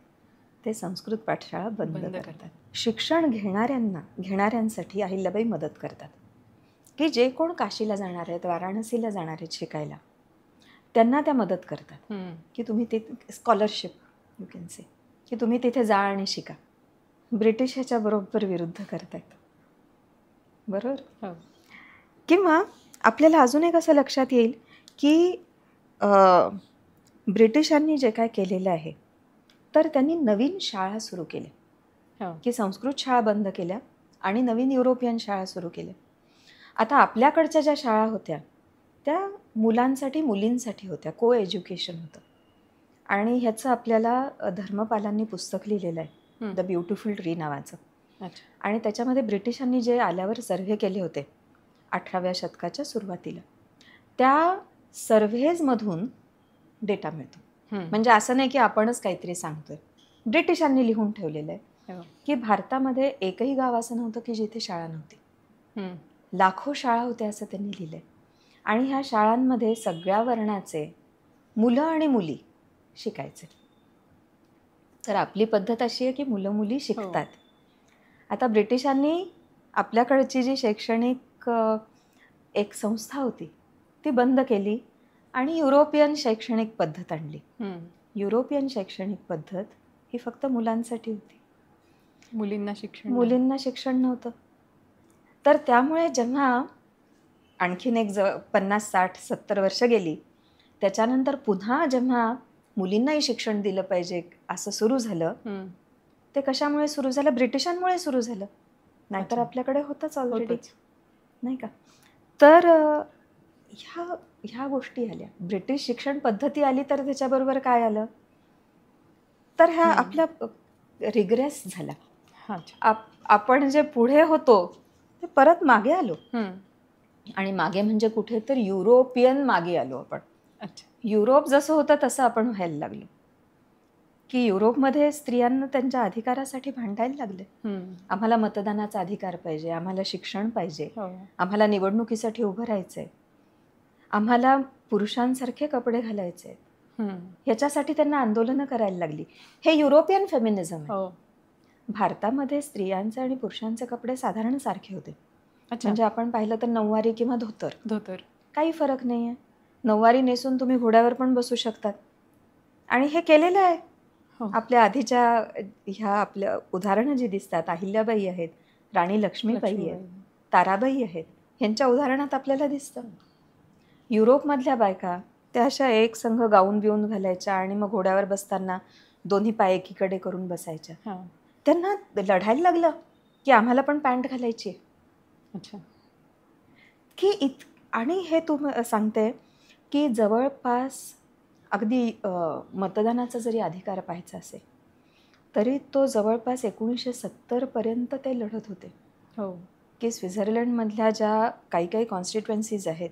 Speaker 1: ते संस्कृत पाठशाळा बंद करतात. शिक्षण घेणाऱ्यांसाठी अहिल्याबाई मदत करतात की जे कोण काशीला जाणार आहेत, वाराणसीला जाणार आहेत शिकायला, त्यांना त्या मदत करतात की तुम्ही ते स्कॉलरशिप यू कॅन से की तुम्ही तिथे जा आणि शिका. ब्रिटिश ह्याच्या बरोबर विरुद्ध करतात. बरोबर. किंवा आपल्याला अजून एक असं लक्षात येईल की ब्रिटिशांनी जे काय केलेलं आहे तर त्यांनी नवीन शाळा सुरू केल्या की संस्कृत शाळा बंद केल्या आणि नवीन युरोपियन शाळा सुरू केल्या. आता आपल्याकडच्या ज्या शाळा होत्या त्या मुलांसाठी मुलींसाठी होत्या, को एज्युकेशन होतं. आणि ह्याचं आपल्याला धर्मपालांनी पुस्तक लिहिलेलं आहे, द ब्युटिफुल ट्री नावाचं. आणि त्याच्यामध्ये ब्रिटिशांनी जे आल्यावर सर्व्हे केले होते 18व्या शतकाच्या सुरुवातीला, त्या सर्व्हेजमधून डेटा मिळतो. म्हणजे असं नाही की आपणच काहीतरी सांगतोय, ब्रिटिशांनी लिहून ठेवलेलं आहे की भारतामध्ये एकही गाव असं नव्हतं की जिथे शाळा नव्हती. लाखो शाळा होत्या असं त्यांनी लिहिलं आहे. आणि ह्या शाळांमध्ये सगळ्या वर्णाचे मुलं आणि मुली शिकायचे. तर आपली पद्धत अशी आहे की मुलं मुली शिकतात. आता ब्रिटिशांनी आपल्याकडची जी शैक्षणिक एक संस्था होती ती बंद केली आणि युरोपियन शैक्षणिक पद्धत आणली. युरोपियन शैक्षणिक पद्धत ही फक्त मुलांसाठी होती,
Speaker 2: मुलींना शिक्षण
Speaker 1: मुलींना शिक्षण नव्हतं. तर त्यामुळे जेव्हा आणखीन एक 50, 60, 70 वर्ष गेली, त्याच्यानंतर पुन्हा जेव्हा मुलींनाही शिक्षण दिलं पाहिजे असं सुरू झालं, ते कशामुळे सुरू झालं? ब्रिटिशांमुळे सुरू झालं. नाहीतर
Speaker 2: अच्छा.
Speaker 1: आपल्याकडे होतंच ऑलरेडी,
Speaker 2: होतंच.
Speaker 1: नाही का? तर ह्या गोष्टी आल्या. ब्रिटिश शिक्षण पद्धती आली तर त्याच्याबरोबर काय आलं? तर ह्या आपला रिग्रेस झाला.
Speaker 2: अच्छा.
Speaker 1: आपण जे पुढे होतो ते परत मागे आलो.
Speaker 2: हम्म.
Speaker 1: आणि मागे म्हणजे कुठे तर युरोपियन मागे आलो आपण.
Speaker 2: अच्छा.
Speaker 1: युरोप जसं होतं तसं आपण व्हायला लागलो, की युरोपमध्ये स्त्रियांना त्यांच्या अधिकारासाठी भांडायला लागले. आम्हाला मतदानाचा अधिकार पाहिजे, आम्हाला शिक्षण पाहिजे,
Speaker 2: हो.
Speaker 1: आम्हाला निवडणुकीसाठी उभं राहायचंय, आम्हाला पुरुषांसारखे कपडे घालायचे, ह्याच्यासाठी त्यांना आंदोलनं करायला लागली. हे युरोपियन फेमिनिझम आहे.
Speaker 2: हो.
Speaker 1: भारतामध्ये स्त्रियांचे आणि पुरुषांचे कपडे साधारण सारखे होते.
Speaker 2: अच्छा.
Speaker 1: म्हणजे आपण पाहिलं तर नऊवारी किंवा धोतर,
Speaker 2: धोतर,
Speaker 1: काही फरक नाही आहे. नऊवारी नेसून तुम्ही घोड्यावर पण बसू शकतात आणि हे केलेलं आहे.
Speaker 2: हो.
Speaker 1: आपल्या आधीच्या ह्या आपल्या उदाहरणं जी दिसतात, अहिल्याबाई आहेत, राणी लक्ष्मीबाई आहेत, ताराबाई आहेत, ह्यांच्या उदाहरणात आपल्याला दिसतं. युरोपमधल्या बायका त्या अशा एक संघ गाऊन बिऊन घालायच्या आणि मग घोड्यावर बसताना दोन्ही पाय एकीकडे करून बसायच्या. त्यांना लढायला लागलं की आम्हाला पण पॅन्ट घालायची.
Speaker 2: अच्छा.
Speaker 1: की आणि हे सांगते की जवळपास अगदी मतदानाचा जरी अधिकार पाहायचा असेल तरी तो जवळपास 1970 पर्यंत ते लढत होते.
Speaker 2: हो.
Speaker 1: की स्वित्झर्लंडमधल्या ज्या काही कॉन्स्टिट्युएन्सीज आहेत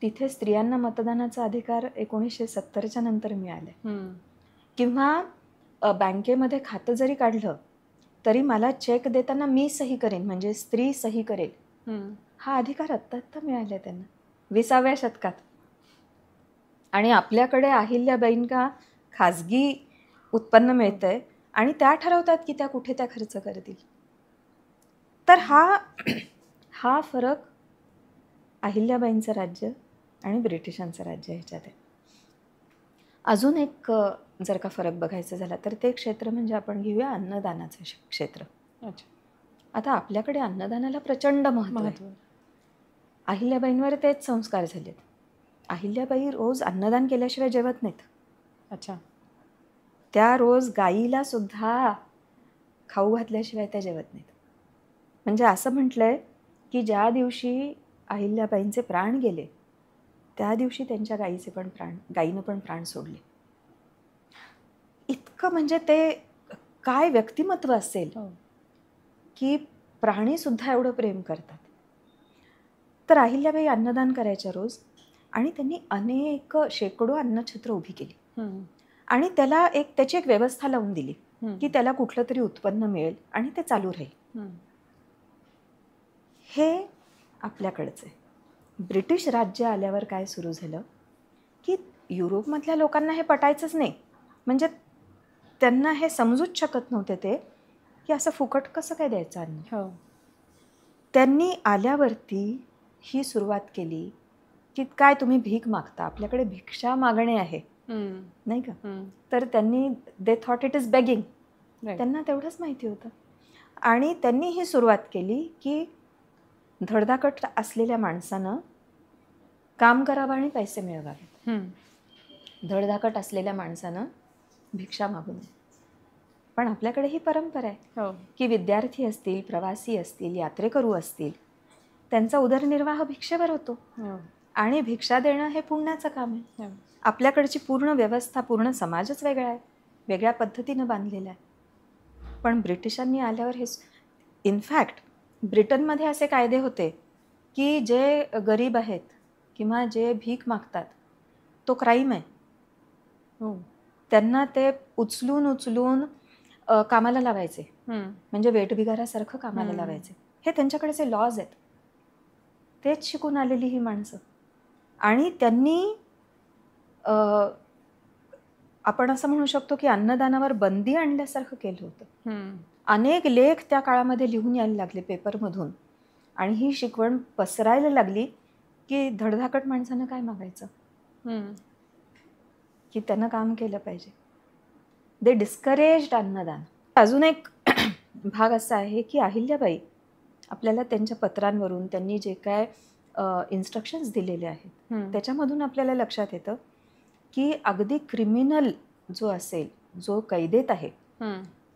Speaker 1: तिथे स्त्रियांना मतदानाचा अधिकार 1970च्या नंतर मिळाले. किंवा बँकेमध्ये खातं जरी काढलं तरी मला चेक देताना मी सही करेन, म्हणजे स्त्री सही करेल, हा अधिकार आत्ता मिळाला त्यांना 20व्या शतकात. आणि आपल्याकडे अहिल्याबाईंना खाजगी उत्पन्न मिळतंय आणि त्या ठरवतात की त्या कुठे त्या खर्च करतील. तर हा फरक अहिल्याबाईंचं राज्य आणि ब्रिटिशांचं राज्य ह्याच्यात आहे. अजून एक जर का फरक बघायचा झाला तर ते क्षेत्र म्हणजे आपण घेऊया अन्नदानाचं क्षेत्र.
Speaker 2: अच्छा.
Speaker 1: आता आपल्याकडे अन्नदानाला प्रचंड महत्त्व आहे. अहिल्याबाईंवर तेच संस्कार झालेत. अहिल्याबाई रोज अन्नदान केल्याशिवाय जेवत नाहीत.
Speaker 2: अच्छा.
Speaker 1: त्या रोज गाईला सुद्धा खाऊ घातल्याशिवाय त्या जेवत नाहीत. म्हणजे असं म्हटलंय की ज्या दिवशी अहिल्याबाईंचे प्राण गेले त्या दिवशी त्यांच्या गाईनं पण प्राण सोडले. इतकं म्हणजे ते काय व्यक्तिमत्व असेल की प्राणी सुद्धा एवढं प्रेम करतात. तर अहिल्याबाई अन्नदान करायच्या रोज आणि त्यांनी शेकडो अन्नछत्र उभी केली आणि त्याची एक व्यवस्था लावून दिली की त्याला कुठलं तरी उत्पन्न मिळेल आणि ते चालू राहील. हे आपल्याकडचं आहे. ब्रिटिश राज्य आल्यावर काय सुरू झालं की युरोपमधल्या लोकांना हे पटायचंच नाही. म्हणजे त्यांना हे समजूच शकत नव्हते ते की असं फुकट कसं काय द्यायचं अन्न. त्यांनी आल्यावरती ही सुरुवात केली की काय तुम्ही भीक मागता, आपल्याकडे भिक्षा मागणे आहे, नाही का? तर they thought it is begging. त्यांना तेवढंच माहिती होतं आणि त्यांनी ही सुरुवात केली की धडधाकट असलेल्या माणसानं काम करावं आणि पैसे मिळवावेत. धडधाकट असलेल्या माणसानं भिक्षा मागू नये. पण आपल्याकडे ही परंपरा आहे की विद्यार्थी असतील, प्रवासी असतील, यात्रेकरू असतील, त्यांचा उदरनिर्वाह भिक्षेवर होतो आणि भिक्षा देणं हे पुण्याचं काम आहे. आपल्याकडची पूर्ण व्यवस्था, पूर्ण समाजच वेगळा आहे, वेगळ्या पद्धतीनं बांधलेला आहे. पण ब्रिटिशांनी आल्यावर इनफॅक्ट ब्रिटनमध्ये असे कायदे होते की जे गरीब आहेत किंवा जे भीक मागतात तो क्राईम आहे. त्यांना ते उचलून कामाला लावायचे, म्हणजे वेठबिगारासारखं कामाला लावायचे. हे त्यांच्याकडेचे लॉज आहेत. तेच शिकून आलेली ही माणसं. आणि त्यांनी आपण असं म्हणू शकतो की अन्नदानावर बंदी आणल्यासारखं केलं होतं. अनेक लेख त्या काळामध्ये लिहून यायला लागले पेपरमधून, आणि ही शिकवण पसरायला लागली की धडधाकट माणसानं काय मागायचं, की त्यानं काम केलं पाहिजे. दे डिस्करेज्ड अन्नदान. अजून एक भाग असा आहे की अहिल्याबाई आपल्याला त्यांच्या पत्रांवरून त्यांनी जे काय इन्स्ट्रक्शन्स दिलेले आहेत त्याच्यामधून आपल्याला लक्षात येतं की अगदी क्रिमिनल जो असेल, जो कैदेत आहे,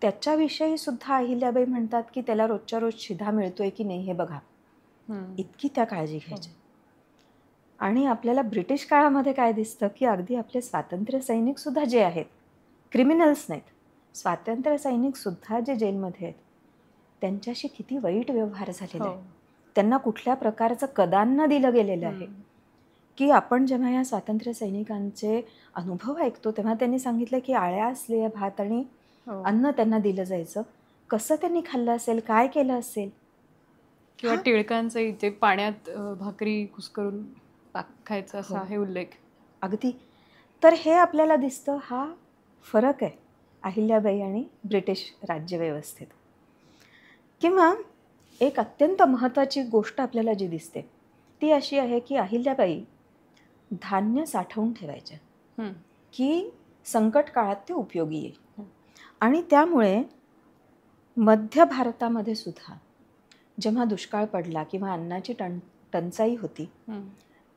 Speaker 1: त्याच्याविषयी सुद्धा अहिल्याबाई म्हणतात की त्याला रोजच्या रोज शिधा मिळतोय की नाही हे बघा. इतकी त्या काळजी घ्यायची. आणि आपल्याला ब्रिटिश काळामध्ये काय दिसतं की अगदी आपले स्वातंत्र्य सैनिक सुद्धा जे आहेत, क्रिमिनल्स नाहीत, स्वातंत्र्य सैनिक सुद्धा जे जेलमध्ये आहेत, त्यांच्याशी किती वाईट व्यवहार झालेला आहे. त्यांना कुठल्या प्रकारचं कदान न दिलं गेलेलं आहे. की आपण जेव्हा या स्वातंत्र्य सैनिकांचे अनुभव ऐकतो तेव्हा त्यांनी सांगितलं की आळ्या असलेल्या भात आणि अन्न त्यांना दिलं जायचं. कसं त्यांनी खाल्लं असेल, काय केलं असेल.
Speaker 2: किंवा टिळकांचं इथे पाण्यात भाकरी कुस्करून खायचं असा आहे उल्लेख.
Speaker 1: अगदी. तर हे आपल्याला दिसतं, हा फरक आहे अहिल्याबाई आणि ब्रिटिश राज्यव्यवस्थेत. किंवा एक अत्यंत महत्त्वाची गोष्ट आपल्याला जी दिसते ती अशी आहे की अहिल्याबाई धान्य साठवून ठेवायच्या की संकट काळात ते उपयोगी येईल. आणि त्यामुळे मध्य भारतामध्ये सुद्धा जेव्हा दुष्काळ पडला किंवा अन्नाची टंचाई होती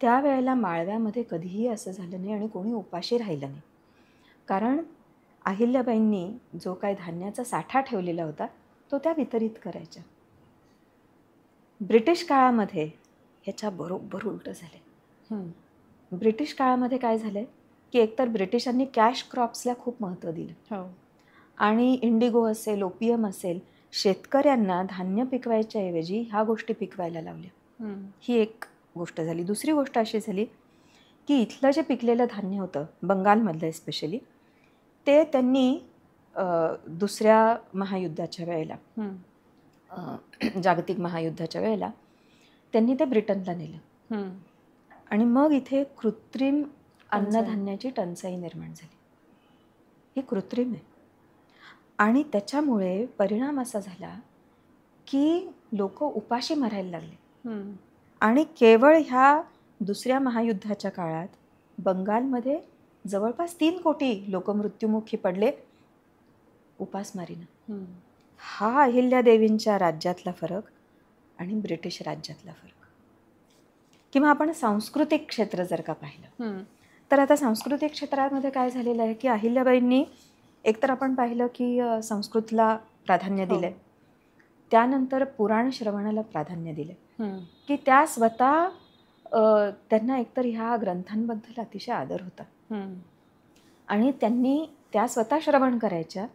Speaker 1: त्यावेळेला माळव्यामध्ये कधीही असं झालं नाही आणि कोणी उपाशी राहिलं नाही. कारण अहिल्याबाईंनी जो काय धान्याचा साठा ठेवलेला होता तो त्या वितरित करायच्या. ब्रिटिश काळामध्ये ह्याच्या बरोबर उलटं झाले. ब्रिटिश काळामध्ये काय झालं की एकतर ब्रिटिशांनी कॅश क्रॉप्सला खूप महत्त्व दिलं आणि इंडिगो असेल, ओपियम असेल, शेतकऱ्यांना धान्य पिकवायच्या ऐवजी ह्या गोष्टी पिकवायला लावल्या. ही एक गोष्ट झाली. दुसरी गोष्ट अशी झाली की इथलं जे पिकलेलं धान्य होतं बंगालमधलं स्पेशली, ते त्यांनी दुसऱ्या महायुद्धाच्या वेळेला, जागतिक महायुद्धाच्या वेळेला त्यांनी ते ब्रिटनला नेलं. आणि मग इथे कृत्रिम अन्नधान्याची टंचाई निर्माण झाली. ही कृत्रिम आहे. आणि त्याच्यामुळे परिणाम असा झाला की लोक उपाशी मरायला लागले. आणि केवळ ह्या दुसऱ्या महायुद्धाच्या काळात बंगालमध्ये जवळपास 3 कोटी लोक मृत्युमुखी पडले उपासमारीनं. हा अहिल्यादेवींच्या राज्यातला फरक आणि ब्रिटिश राज्यातला फरक. किंवा आपण सांस्कृतिक क्षेत्र जर का पाहिलं तर आता सांस्कृतिक क्षेत्रामध्ये काय झालेलं आहे की अहिल्याबाईंनी एकतर आपण पाहिलं की संस्कृतला प्राधान्य दिलंय, त्यानंतर पुराण श्रवणाला प्राधान्य दिलंय की त्या स्वतः त्यांना एकतर ह्या ग्रंथांबद्दल अतिशय आदर होता आणि त्यांनी त्या स्वतः श्रवण करायच्या.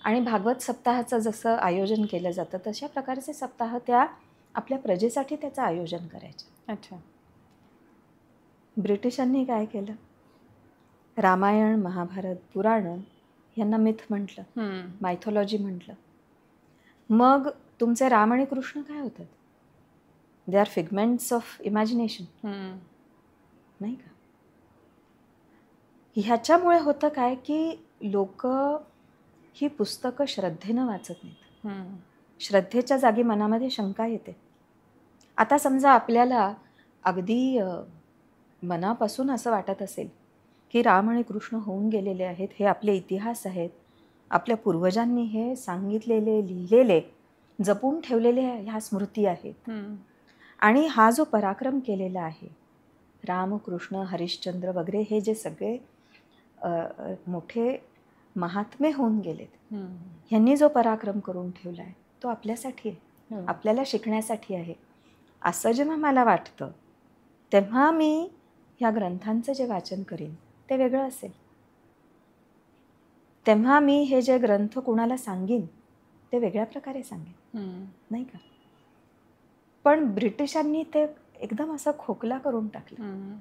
Speaker 1: आणि भागवत सप्ताहाचं जसं आयोजन केलं जातं तशा प्रकारचे सप्ताह त्या आपल्या प्रजेसाठी त्याचं आयोजन करायच्या.
Speaker 2: अच्छा.
Speaker 1: ब्रिटिशांनी काय केलं, रामायण, महाभारत, पुराण यांना मिथ म्हटलं, मायथॉलॉजी म्हटलं. मग तुमचे राम आणि कृष्ण काय होतात, दे आर फिगमेंट्स ऑफ इमॅजिनेशन, नाही का. ह्याच्यामुळे होतं काय की लोक ही पुस्तकं श्रद्धेनं वाचत नाहीत. श्रद्धेच्या जागी मनामध्ये शंका येते. आता समजा आपल्याला अगदी मनापासून असं वाटत असेल की राम आणि कृष्ण होऊन गेलेले आहेत, हे आपले इतिहास आहेत, आपल्या पूर्वजांनी हे सांगितलेले, लिहिलेले, जपून ठेवलेले ह्या स्मृती आहेत, आणि हा जो पराक्रम केलेला आहे राम, कृष्ण, हरिश्चंद्र वगैरे, हे जे सगळे मोठे महात्मे होऊन गेलेत, ह्यांनी जो पराक्रम करून ठेवला आहे तो आपल्यासाठी आहे, आपल्याला शिकण्यासाठी आहे. असं जेव्हा मला वाटतं तेव्हा मी ह्या ग्रंथांचं जे वाचन करीन ते वेगळं असेल. तेव्हा मी हे जे ग्रंथ कोणाला सांगीन ते वेगळ्या प्रकारे सांगेन, नाही का. पण ब्रिटिशांनी ते एकदम असं खोकला करून टाकलं.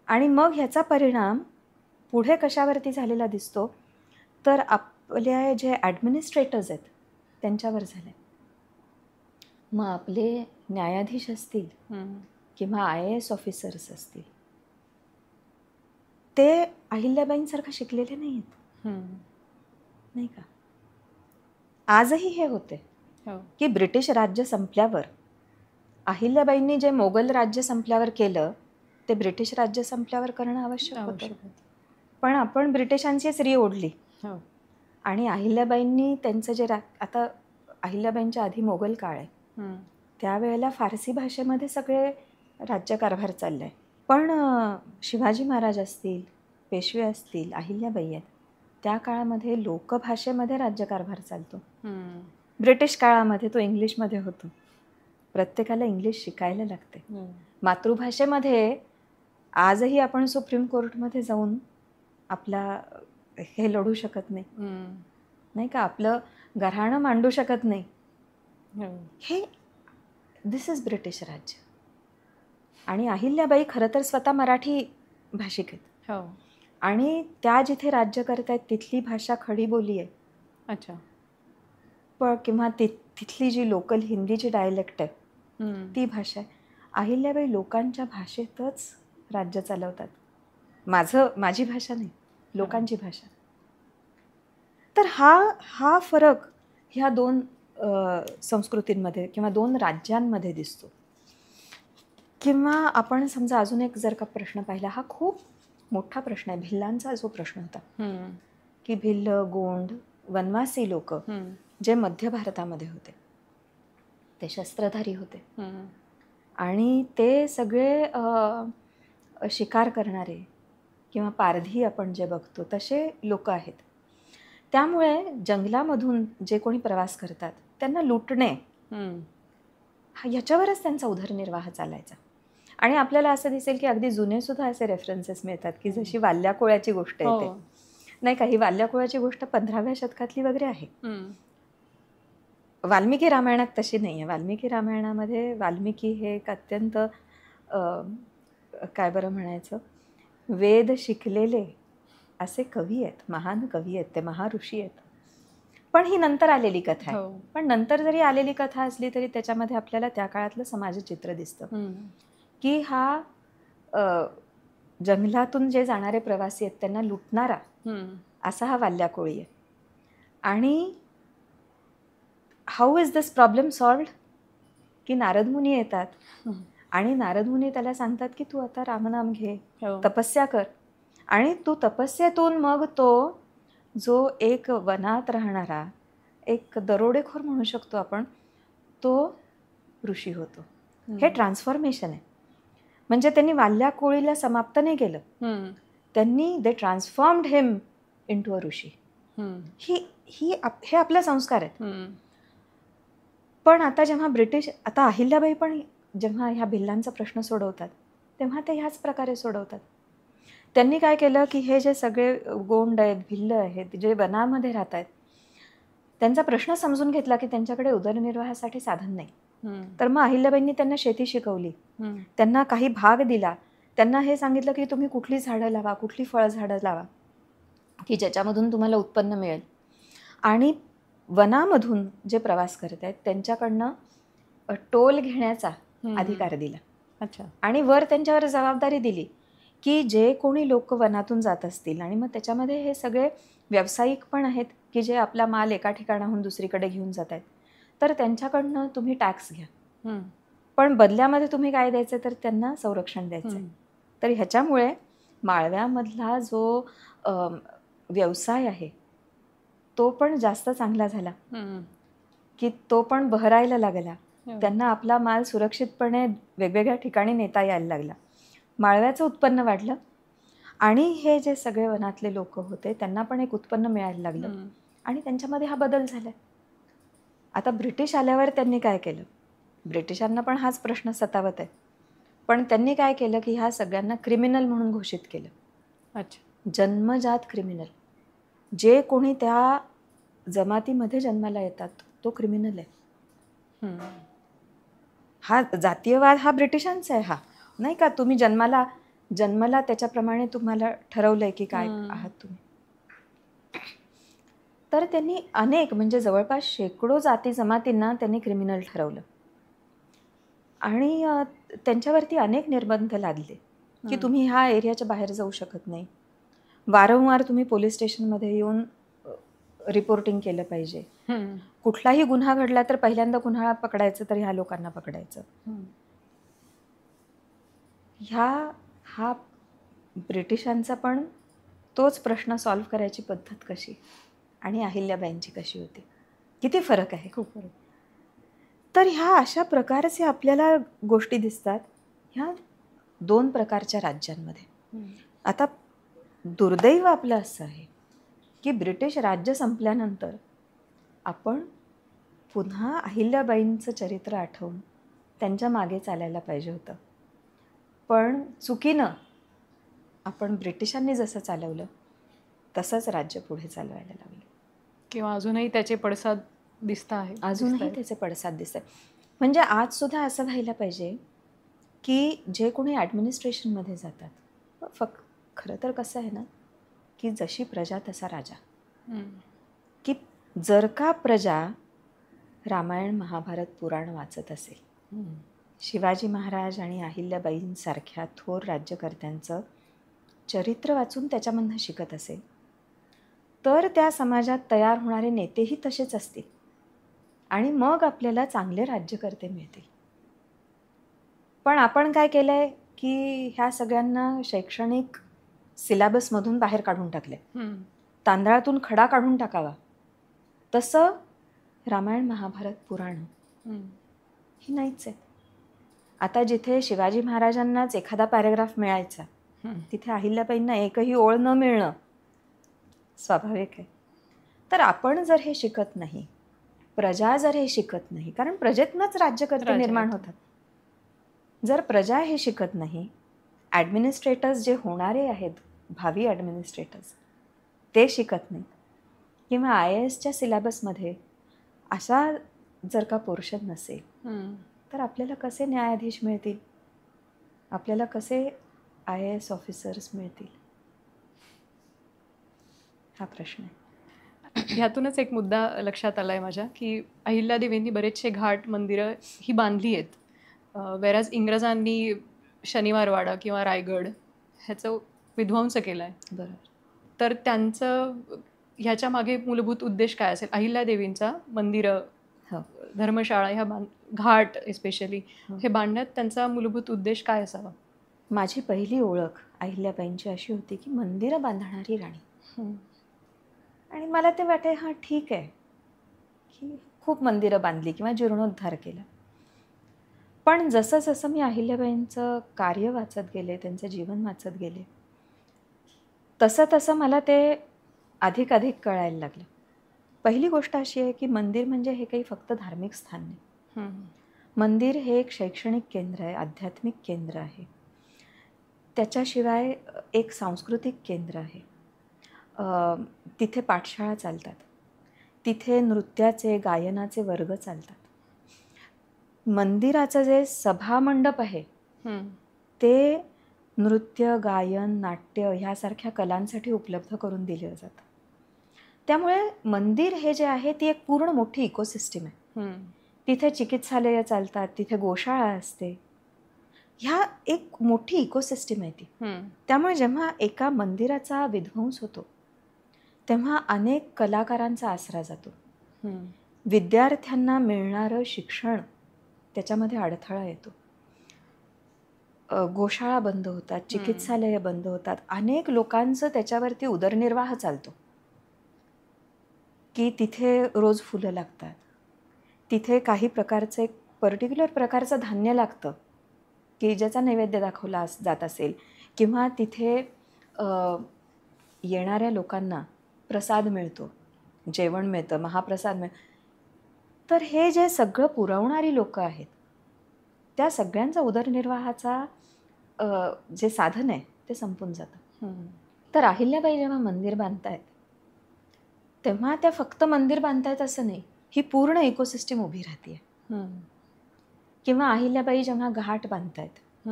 Speaker 1: आणि मग ह्याचा परिणाम पुढे कशावरती झालेला दिसतो तर आपल्या जे ॲडमिनिस्ट्रेटर्स आहेत त्यांच्यावर झाले. मग आपले न्यायाधीश असतील किंवा IAS ऑफिसर्स असतील, ते अहिल्याबाईंसारखं शिकलेले नाही आहेत, नाही का. आजही हे होते
Speaker 2: हो.
Speaker 1: की ब्रिटिश राज्य संपल्यावर अहिल्याबाईंनी जे मोगल राज्य संपल्यावर केलं ते ब्रिटिश राज्य संपल्यावर करणं आवश्यक होतं.
Speaker 2: आवश्यक होतं.
Speaker 1: पण आपण ब्रिटिशांची स्त्री ओढली
Speaker 2: हो.
Speaker 1: आणि अहिल्याबाईंनी त्यांचं जे आता अहिल्याबाईंच्या आधी मोगल काळ आहे,
Speaker 2: हम्म.
Speaker 1: त्यावेळेला फारसी भाषेमध्ये सगळे राज्यकारभार चाललाय. पण शिवाजी महाराज असतील, पेशवे असतील, अहिल्याबाई आहेत, त्या काळामध्ये लोकभाषेमध्ये राज्यकारभार चालतो.
Speaker 2: हम्म.
Speaker 1: ब्रिटिश काळामध्ये तो इंग्लिशमध्ये होतो. प्रत्येकाला इंग्लिश शिकायला लागते.
Speaker 2: हम्म.
Speaker 1: मातृभाषेमध्ये आजही आपण सुप्रीम कोर्टमध्ये जाऊन आपला हे लढू शकत नाही,
Speaker 2: हम्म.
Speaker 1: नाही का, आपलं घराणं मांडू शकत नाही.
Speaker 2: हो.
Speaker 1: हे दिस इज ब्रिटिश राज्य. आणि अहिल्याबाई खरं तर स्वतः मराठी भाषिक आहेत
Speaker 2: हो.
Speaker 1: आणि त्या जिथे राज्य करत आहेत तिथली भाषा खडी बोली आहे.
Speaker 2: अच्छा.
Speaker 1: किंवा तिथली जी लोकल हिंदीची डायलेक्ट आहे
Speaker 2: हम्म.
Speaker 1: ती भाषा आहे. अहिल्याबाई लोकांच्या भाषेतच राज्य चालवतात. माझी भाषा नाही, लोकांची भाषा. तर हा फरक ह्या दोन संस्कृतींमध्ये किंवा दोन राज्यांमध्ये दिसतो. किंवा आपण समजा अजून एक जर का प्रश्न पाहिला, हा खूप मोठा प्रश्न आहे, भिल्लांचा जो प्रश्न होता
Speaker 2: हम्म.
Speaker 1: की भिल्ल, गोंड, वनवासी लोक
Speaker 2: हम्म.
Speaker 1: जे मध्य भारतामध्ये होते ते शस्त्रधारी होते
Speaker 2: हम्म.
Speaker 1: आणि ते सगळे शिकार करणारे किंवा पारधी आपण जे बघतो तसे लोक आहेत. त्यामुळे जंगलामधून जे कोणी प्रवास करतात त्यांना लुटणे
Speaker 2: हम्म.
Speaker 1: याच्यावरच त्यांचा उदरनिर्वाह चालायचा. आणि आपल्याला असं दिसेल की अगदी जुने सुद्धा असे रेफरन्सेस मिळतात की जशी वाल्या कोळ्याची गोष्ट येते,
Speaker 2: हो.
Speaker 1: नाही का, ही वाल्या कोळ्याची गोष्ट 15व्या शतकातली वगैरे आहे.
Speaker 2: हम्म.
Speaker 1: वाल्मिकी रामायणात तशी नाही आहे. वाल्मिकी रामायणामध्ये वाल्मिकी हे एक अत्यंत काय बरं म्हणायचं, वेद शिकलेले असे कवी आहेत, महान कवी आहेत, ते महाऋषी आहेत. पण ही नंतर आलेली कथा आहे.
Speaker 2: हो.
Speaker 1: पण नंतर जरी आलेली कथा असली तरी त्याच्यामध्ये आपल्याला त्या काळातलं समाजचित्र दिसतं
Speaker 2: हम्म.
Speaker 1: की हा जंगलातून जे जाणारे प्रवासी आहेत त्यांना लुटणारा
Speaker 2: हम्म.
Speaker 1: असा हा वाल्या कोळी आहे. आणि how is this problem solved, की नारद मुनी येतात
Speaker 2: हम्म.
Speaker 1: आणि नारद मुनी त्याला सांगतात की तू आता रामनाम घे,
Speaker 2: हो.
Speaker 1: तपस्या कर. आणि तू तपस्येतून मग तो जो एक वनात राहणारा एक दरोडेखोर म्हणू शकतो आपण, तो ऋषी होतो. हे ट्रान्सफॉर्मेशन आहे. म्हणजे त्यांनी वाल्या कोळीला समाप्त नाही केलं,
Speaker 2: हम्म.
Speaker 1: त्यांनी दे ट्रान्सफॉर्म्ड हिम इनटू अ ऋषी.
Speaker 2: हम्म.
Speaker 1: हे आपले संस्कार आहेत.
Speaker 2: हम्म.
Speaker 1: पण आता जेव्हा आता अहिल्याबाई पण जेव्हा ह्या भिल्लांचा प्रश्न सोडवतात तेव्हा ते ह्याच प्रकारे सोडवतात. त्यांनी काय केलं की हे जे सगळे गोंड आहेत, भिल्ल आहेत, जे वनामध्ये राहत आहेत, त्यांचा प्रश्न समजून घेतला की त्यांच्याकडे उदरनिर्वाहासाठी साधन नाही.
Speaker 2: हम्म.
Speaker 1: तर मग अहिल्याबाईंनी त्यांना शेती शिकवली,
Speaker 2: हम्म.
Speaker 1: त्यांना काही भाग दिला, त्यांना हे सांगितलं की तुम्ही कुठली झाडं लावा, कुठली फळझाडं लावा की ज्याच्यामधून तुम्हाला उत्पन्न मिळेल. आणि वनामधून जे प्रवास करत आहेत त्यांच्याकडनं टोल घेण्याचा अधिकार दिला.
Speaker 2: अच्छा.
Speaker 1: आणि वर त्यांच्यावर जबाबदारी दिली की जे कोणी लोक वनातून जात असतील आणि मग त्याच्यामध्ये हे सगळे व्यावसायिक पण आहेत की जे आपला माल एका ठिकाणाहून दुसरीकडे घेऊन जात आहेत, तर त्यांच्याकडनं तुम्ही टॅक्स घ्या,
Speaker 2: हम्म.
Speaker 1: पण बदल्यामध्ये तुम्ही काय द्यायचं तर त्यांना संरक्षण द्यायचं. तर ह्याच्यामुळे माळव्यामधला जो व्यवसाय आहे तो पण जास्त चांगला झाला की तो पण बहरायला लागला. त्यांना आपला माल सुरक्षितपणे वेगवेगळ्या ठिकाणी नेता यायला लागला. माळव्याचं उत्पन्न वाढलं आणि हे जे सगळे वनातले लोक होते त्यांना पण एक उत्पन्न मिळायला लागलं आणि त्यांच्यामध्ये हा बदल झाला. आता ब्रिटिश आल्यावर त्यांनी काय केलं, ब्रिटिशांना पण हाच प्रश्न सतावत आहे, पण त्यांनी काय केलं की ह्या सगळ्यांना क्रिमिनल म्हणून घोषित केलं.
Speaker 2: अच्छा.
Speaker 1: जन्मजात क्रिमिनल. जे कोणी त्या जमातीमध्ये जन्माला येतात तो क्रिमिनल आहे. हा जातीयवाद हा ब्रिटिशांचा आहे. हा नाही का, तुम्ही जन्माला त्याच्याप्रमाणे तुम्हाला ठरवलंय की काय आहात तुम्ही. तर त्यांनी अनेक म्हणजे जवळपास शेकडो जाती जमातींना त्यांनी क्रिमिनल ठरवलं आणि त्यांच्यावरती अनेक निर्बंध लादले की तुम्ही ह्या एरियाच्या बाहेर जाऊ शकत नाही, वारंवार तुम्ही पोलीस स्टेशनमध्ये येऊन रिपोर्टिंग केलं पाहिजे, कुठलाही गुन्हा घडला तर पहिल्यांदा गुन्हा पकडायचं तर ह्या लोकांना पकडायचं. हा ब्रिटिशांचा पण तोच प्रश्न सॉल्व्ह करायची पद्धत कशी आणि अहिल्याबाईंची कशी होती, किती फरक आहे.
Speaker 2: खूप फरक.
Speaker 1: तर ह्या अशा प्रकारचे आपल्याला गोष्टी दिसतात ह्या 2 प्रकारच्या राज्यांमध्ये. आता दुर्दैव आपलं असं आहे की ब्रिटिश राज्य संपल्यानंतर आपण पुन्हा अहिल्याबाईंचं चरित्र आठवून त्यांच्या मागे चालायला पाहिजे होतं. पण चुकीनं आपण ब्रिटिशांनी जसं चालवलं तसंच राज्य पुढे चालवायला लागलं.
Speaker 2: किंवा अजूनही त्याचे पडसाद
Speaker 1: अजूनही त्याचे पडसाद दिसत आहेत. म्हणजे आजसुद्धा असं व्हायला पाहिजे की जे कोणी ॲडमिनिस्ट्रेशनमध्ये जातात, खरं तर कसं आहे ना की जशी प्रजा तसा राजा. की जर का प्रजा रामायण महाभारत पुराण वाचत असेल, शिवाजी महाराज आणि अहिल्याबाईंसारख्या थोर राज्यकर्त्यांचं चरित्र वाचून त्याच्यामधनं शिकत असेल, तर त्या समाजात तयार होणारे नेतेही तसेच असतील आणि मग आपल्याला चांगले राज्यकर्ते मिळतील. पण आपण काय केलं आहे की ह्या सगळ्यांना शैक्षणिक सिलेबसमधून बाहेर काढून टाकले. तांदळातून खडा काढून टाकावा तसं रामायण महाभारत पुराण ही नाहीच आहे. आता जिथे शिवाजी महाराजांनाच एखादा पॅरेग्राफ मिळायचा तिथे अहिल्याबाईंना एकही ओळ न मिळणं स्वाभाविक आहे. तर आपण जर हे शिकत नाही, प्रजा जर हे शिकत नाही, कारण प्रजेतनंच राज्यकर्ते निर्माण होतात. जर प्रजा हे शिकत नाही, ॲडमिनिस्ट्रेटर्स जे होणारे आहेत, भावी ॲडमिनिस्ट्रेटर्स, ते शिकत नाही किंवा IASच्या सिलेबसमध्ये असा जर का पोर्शन नसेल तर आपल्याला कसे न्यायाधीश मिळतील, आपल्याला कसे IAS ऑफिसर्स मिळतील, हा प्रश्न आहे.
Speaker 2: ह्यातूनच एक मुद्दा लक्षात आला आहे माझ्या की अहिल्यादेवींनी बरेचसे घाट मंदिरं ही बांधली आहेत, वेराज इंग्रजांनी शनिवारवाडा किंवा रायगड ह्याचं विध्वंस केलं आहे.
Speaker 1: बरोबर.
Speaker 2: तर त्यांचं ह्याच्या मागे मूलभूत उद्देश काय असेल? अहिल्यादेवींचा मंदिरं, धर्मशाळा, ह्या घाट एस्पेशली हे बांधण्यात त्यांचा मूलभूत उद्देश काय असावा?
Speaker 1: माझी पहिली ओळख अहिल्याबाईंची अशी होती की मंदिरं बांधणारी राणी. आणि मला ते वाटे हां ठीक आहे की खूप मंदिरं बांधली किंवा जीर्णोद्धार केला. पण जसं जसं मी अहिल्याबाईंचं कार्य वाचत गेले, त्यांचं जीवन वाचत गेले, तसं तसं मला ते अधिक कळायला लागलं. पहिली गोष्ट अशी आहे की मंदिर म्हणजे हे काही फक्त धार्मिक स्थान नाही. मंदिर हे एक शैक्षणिक केंद्र आहे, आध्यात्मिक केंद्र आहे. त्याच्याशिवाय एक सांस्कृतिक केंद्र आहे. तिथे पाठशाळा चालतात, तिथे नृत्याचे गायनाचे वर्ग चालतात. मंदिराचं जे सभामंडप आहे ते नृत्य, गायन, नाट्य ह्यासारख्या कलांसाठी उपलब्ध करून दिलं जातं. त्यामुळे मंदिर हे जे आहे ती एक पूर्ण मोठी इकोसिस्टीम आहे. तिथे चिकित्सालयं चालतात, तिथे गोशाळा असते, ह्या एक मोठी इकोसिस्टीम आहे ती. त्यामुळे जेव्हा एका मंदिराचा विध्वंस होतो तेव्हा अनेक कलाकारांचा आसरा जातो. विद्यार्थ्यांना मिळणारं शिक्षण त्याच्यामध्ये अडथळा येतो. गोशाळा बंद होतात, चिकित्सालयं बंद होतात, अनेक लोकांचं त्याच्यावरती उदरनिर्वाह चालतो की तिथे रोज फुलं लागतात, तिथे काही प्रकारचं एक पर्टिक्युलर प्रकारचं धान्य लागतं की ज्याचा नैवेद्य दाखवला जात असेल, किंवा तिथे येणाऱ्या लोकांना प्रसाद मिळतो, जेवण मिळतं, महाप्रसाद मिळतं. तर हे जे सगळं पुरवणारी लोकं आहेत त्या सगळ्यांचा उदरनिर्वाहाचा जे साधन आहे ते संपून जातं. तर अहिल्याबाई जेव्हा मंदिर बांधतायत तेव्हा त्या फक्त मंदिर बांधतायत असं नाही, ही पूर्ण इकोसिस्टीम उभी राहते. किंवा अहिल्याबाई जेव्हा घाट बांधतायत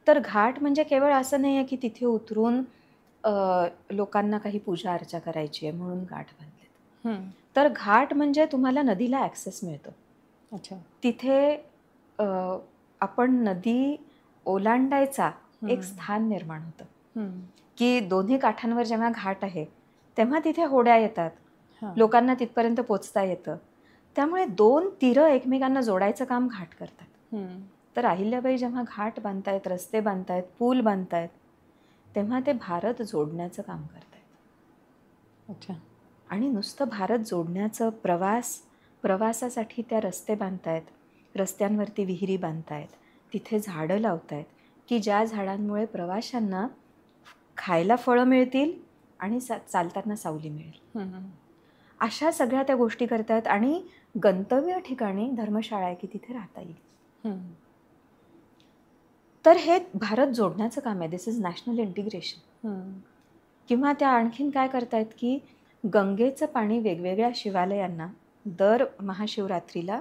Speaker 1: तर घाट म्हणजे केवळ असं नाही आहे की तिथे उतरून लोकांना काही पूजा अर्चा करायची आहे म्हणून घाट बांधलेत. तर घाट म्हणजे तुम्हाला नदीला ॲक्सेस मिळतो.
Speaker 2: अच्छा.
Speaker 1: तिथे आपण नदी ओलांडायचा एक स्थान निर्माण होतं की दोन्ही काठांवर जेव्हा घाट आहे तेव्हा तिथे होड्या येतात, लोकांना तिथपर्यंत पोचता येतं. त्यामुळे 2 तीरं एकमेकांना जोडायचं काम घाट करतात.
Speaker 2: हम्म.
Speaker 1: तर अहिल्याबाई जेव्हा घाट बांधतायत, रस्ते बांधतायत, पूल बांधतायत, तेव्हा ते भारत जोडण्याचं काम करतायत.
Speaker 2: अच्छा.
Speaker 1: आणि नुसतं भारत जोडण्याचं प्रवासासाठी त्या रस्ते बांधतायत, रस्त्यांवरती विहिरी बांधतायत, तिथे झाडं लावतायत की ज्या झाडांमुळे प्रवाशांना खायला फळं मिळतील आणि चालताना सावली मिळेल. अशा सगळ्या त्या गोष्टी करतायत. आणि गंतव्य ठिकाणी धर्मशाळा आहे की तिथे राहता येईल. तर हे भारत जोडण्याचं काम आहे. दिस इज नॅशनल इंटिग्रेशन. किंवा त्या आणखीन काय करतायत की गंगेचं पाणी वेगवेगळ्या शिवालयांना दर महाशिवरात्रीला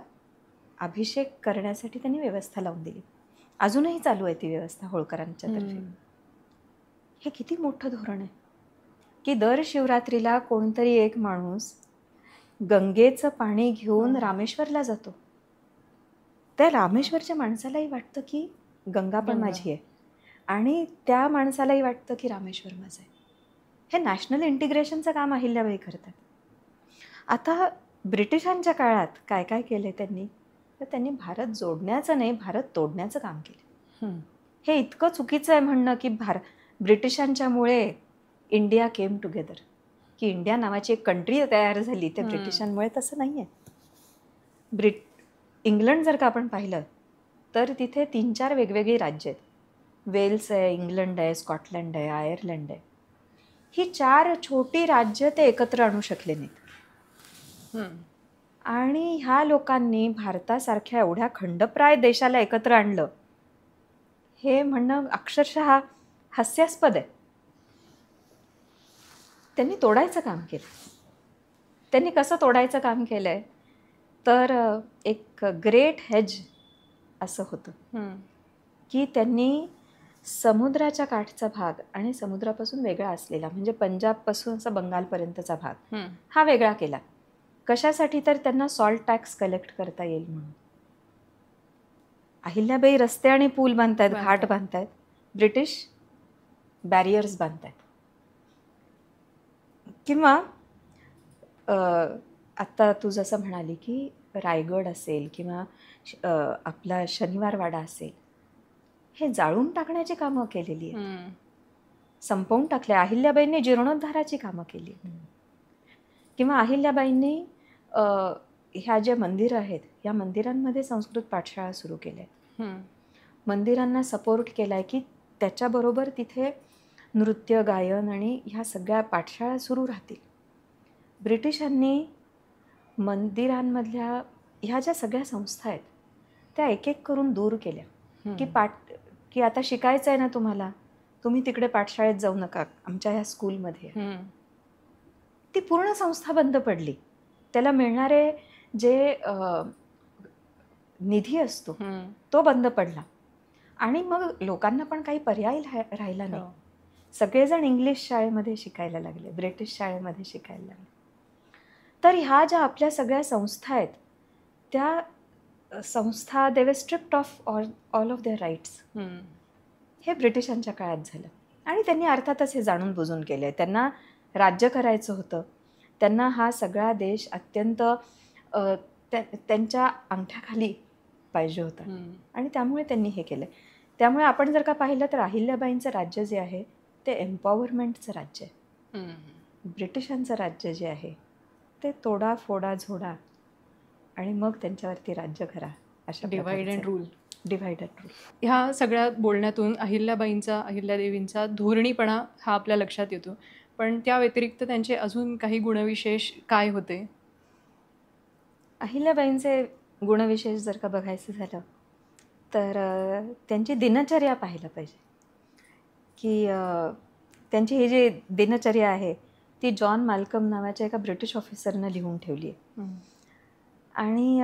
Speaker 1: अभिषेक करण्यासाठी त्यांनी व्यवस्था लावून दिली. अजूनही चालू आहे ती व्यवस्था होळकरांच्या तर्फे. हे किती मोठं धोरण आहे की दर शिवरात्रीला कोणतरी एक माणूस गंगेचं पाणी घेऊन रामेश्वरला जातो. त्या रामेश्वरच्या माणसालाही वाटतं की गंगा पण माझी आहे आणि त्या माणसालाही वाटतं की रामेश्वर माझं आहे. हे नॅशनल इंटिग्रेशनचं काम अहिल्याबाई करतात. आता ब्रिटिशांच्या काळात काय काय केले त्यांनी, तर त्यांनी भारत जोडण्याचं नाही, भारत तोडण्याचं काम केलं. हे इतकं चुकीचं आहे म्हणणं की ब्रिटिशांच्यामुळे इंडिया केम टुगेदर, की इंडिया नावाची एक कंट्री तयार झाली ते ब्रिटिशांमुळे. तसं नाही आहे. इंग्लंड जर का आपण पाहिलं तर तिथे 3-4 वेगवेगळी राज्य आहेत. वेल्स आहे, इंग्लंड आहे, स्कॉटलंड आहे, आयर्लंड आहे. ही 4 छोटी राज्य ते एकत्र आणू शकले नाहीत. आणि ह्या लोकांनी भारतासारख्या एवढ्या खंडप्राय देशाला एकत्र आणलं, हे म्हणणं अक्षरशः हास्यास्पद आहे. त्यांनी तोडायचं काम केलं. त्यांनी कसं तोडायचं काम केलं आहे, तर एक ग्रेट हेज असं होतं की त्यांनी समुद्राच्या काठचा भाग आणि समुद्रापासून वेगळा असलेला, म्हणजे पंजाबपासून असं बंगालपर्यंतचा भाग हा वेगळा केला. कशासाठी, तर त्यांना सॉल्ट टॅक्स कलेक्ट करता येईल म्हणून. अहिल्याबाई रस्ते आणि पूल बांधतायत, घाट बांधतायत, ब्रिटिश बॅरियर्स बांधतायत. किंवा आत्ता तू जसं म्हणाली की रायगड असेल किंवा आपला शनिवारवाडा असेल, हे जाळून टाकण्याची कामं केलेली आहेत, संपवून टाकले. अहिल्याबाईंनी जीर्णोद्धाराची कामं केली. किंवा अहिल्याबाईंनी ह्या ज्या मंदिरं आहेत या मंदिरांमध्ये संस्कृत पाठशाळा सुरू केल्या. मंदिरांना सपोर्ट केला आहे की त्याच्याबरोबर तिथे नृत्य, गायन आणि ह्या सगळ्या पाठशाळा सुरू राहतील. ब्रिटिशांनी मंदिरांमधल्या ह्या ज्या सगळ्या संस्था आहेत त्या एक एक करून दूर केल्या की आता शिकायचं आहे ना तुम्हाला, तुम्ही तिकडे पाठशाळेत जाऊ नका, आमच्या ह्या स्कूलमध्ये. ती पूर्ण संस्था बंद पडली. त्याला मिळणारे जे निधी असतो तो बंद पडला. आणि मग लोकांना पण काही पर्याय राहिला नाही. सगळेजण इंग्लिश शाळेमध्ये शिकायला लागले, ब्रिटिश शाळेमध्ये शिकायला लागले. तर ह्या ज्या आपल्या सगळ्या संस्था आहेत त्या संस्था they were stripped of all of their rights. हे ब्रिटिशांच्या काळात झालं. आणि त्यांनी अर्थातच हे जाणून बुजून केले. त्यांना राज्य करायचं होतं, त्यांना हा सगळा देश अत्यंत त्यांच्या अंगठ्याखाली पाहिजे होता आणि त्यामुळे त्यांनी हे केलं. त्यामुळे आपण जर का पाहिलं तर अहिल्याबाईंचं राज्य जे आहे ते एम्पॉवरमेंटचं राज्य आहे. ब्रिटिशांचं राज्य जे आहे ते तोडा फोडा झोडा आणि मग त्यांच्यावरती राज्य करा, अशा
Speaker 2: डिवाइड अँड रूल.
Speaker 1: ह्या
Speaker 2: सगळ्या बोलण्यातून अहिल्यादेवींचा धोरणीपणा हा आपल्या लक्षात येतो. पण त्या व्यतिरिक्त त्यांचे अजून काही गुणविशेष काय होते?
Speaker 1: अहिल्याबाईंचे गुणविशेष जर का बघायचं झालं तर त्यांची दिनचर्या पाहायला पाहिजे की त्यांची ही जी दिनचर्या आहे ती जॉन माल्कम नावाच्या एका ब्रिटिश ऑफिसरनं लिहून ठेवली आहे. आणि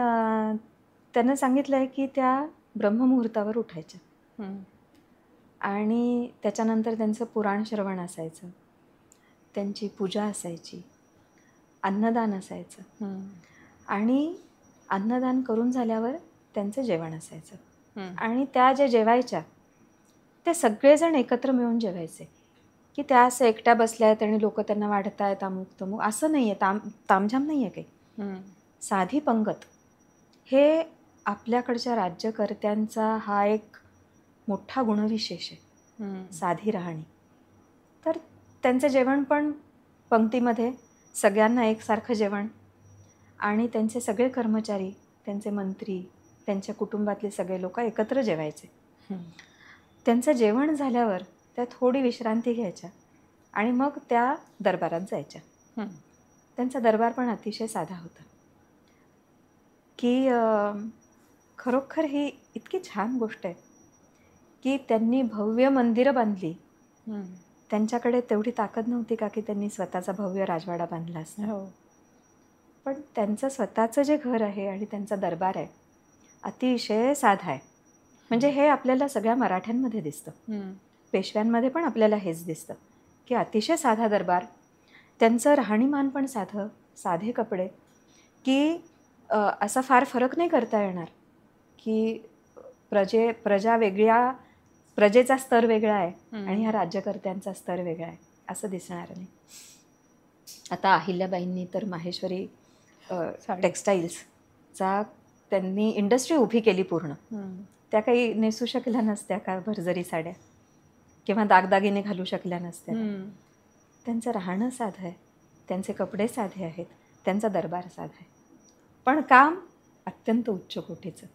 Speaker 1: त्यानं सांगितलं आहे की त्या ब्रह्ममुहूर्तावर उठायच्या आणि त्याच्यानंतर त्यांचं पुराण श्रवण असायचं, त्यांची पूजा असायची, अन्नदान असायचं आणि अन्नदान करून झाल्यावर त्यांचं जेवण असायचं. आणि त्या ज्या जेवायच्या ते सगळेजण एकत्र मिळून जेवायचे की त्या असं एकट्या बसल्या आहेत आणि लोक त्यांना वाढत आहेत अमुक तमुक असं नाही आहे, तामझाम नाही आहे काही. साधी पंगत हे आपल्याकडच्या राज्यकर्त्यांचा हा एक मोठा गुणविशेष आहे, साधी राहणी. तर त्यांचं जेवण पण पंक्तीमध्ये सगळ्यांना एकसारखं जेवण, आणि त्यांचे सगळे कर्मचारी, त्यांचे मंत्री, त्यांच्या कुटुंबातले सगळे लोक एकत्र जेवायचे. त्यांचं जेवण झाल्यावर त्या थोडी विश्रांती घ्यायच्या आणि मग त्या दरबारात जायच्या. त्यांचा दरबार पण अतिशय साधा होता की खरोखर ही इतकी छान गोष्ट आहे की त्यांनी भव्य मंदिरं बांधली. त्यांच्याकडे तेवढी ताकद नव्हती का की त्यांनी स्वतःचा भव्य राजवाडा बांधला असता. पण त्यांचं स्वतःचं जे घर आहे आणि त्यांचा दरबार आहे अतिशय साधा आहे. म्हणजे हे आपल्याला सगळ्या मराठ्यांमध्ये दिसतं, पेशव्यांमध्ये पण आपल्याला हेच दिसतं की अतिशय साधा दरबार. त्यांचं राहणीमान पण साधं, साधे कपडे, की असा फार फरक नाही करता येणार की प्रजा वेगळ्या, प्रजेचा स्तर वेगळा आहे आणि ह्या राज्यकर्त्यांचा स्तर वेगळा आहे असं दिसणार नाही. आता अहिल्याबाईंनी तर माहेश्वरी टेक्स्टाईल्सचा त्यांनी इंडस्ट्री उभी केली पूर्ण. त्या काही नेसू शकल्या नसत्या का भरजरी साड्या, किंवा दागदागिने घालू शकल्या नसत्या. त्यांचं राहणं साधं आहे, त्यांचे कपडे साधे आहेत, त्यांचा दरबार साधा आहे, पण काम अत्यंत उच्च कोटीचं.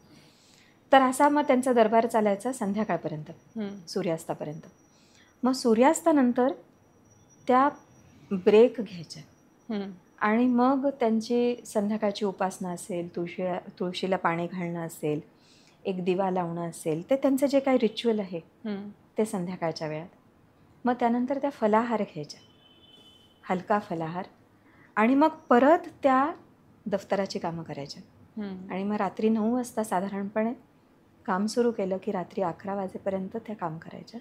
Speaker 1: तर असा मग त्यांचा दरबार चालायचा संध्याकाळपर्यंत, सूर्यास्तापर्यंत. मग सूर्यास्तानंतर त्या ब्रेक घ्यायच्या आणि मग त्यांची संध्याकाळची उपासना असेल, तुळशीला पाणी घालणं असेल, एक दिवा लावणं असेल, ते त्यांचं जे काही रिच्युअल आहे ते संध्याकाळच्या वेळात. मग त्यानंतर त्या फलाहार घ्यायच्या, हलका फलाहार, आणि मग परत त्या दफ्तराची कामं करायच्या. आणि मग रात्री 9 वाजता साधारणपणे काम सुरू केलं की रात्री 11 वाजेपर्यंत त्या काम करायच्या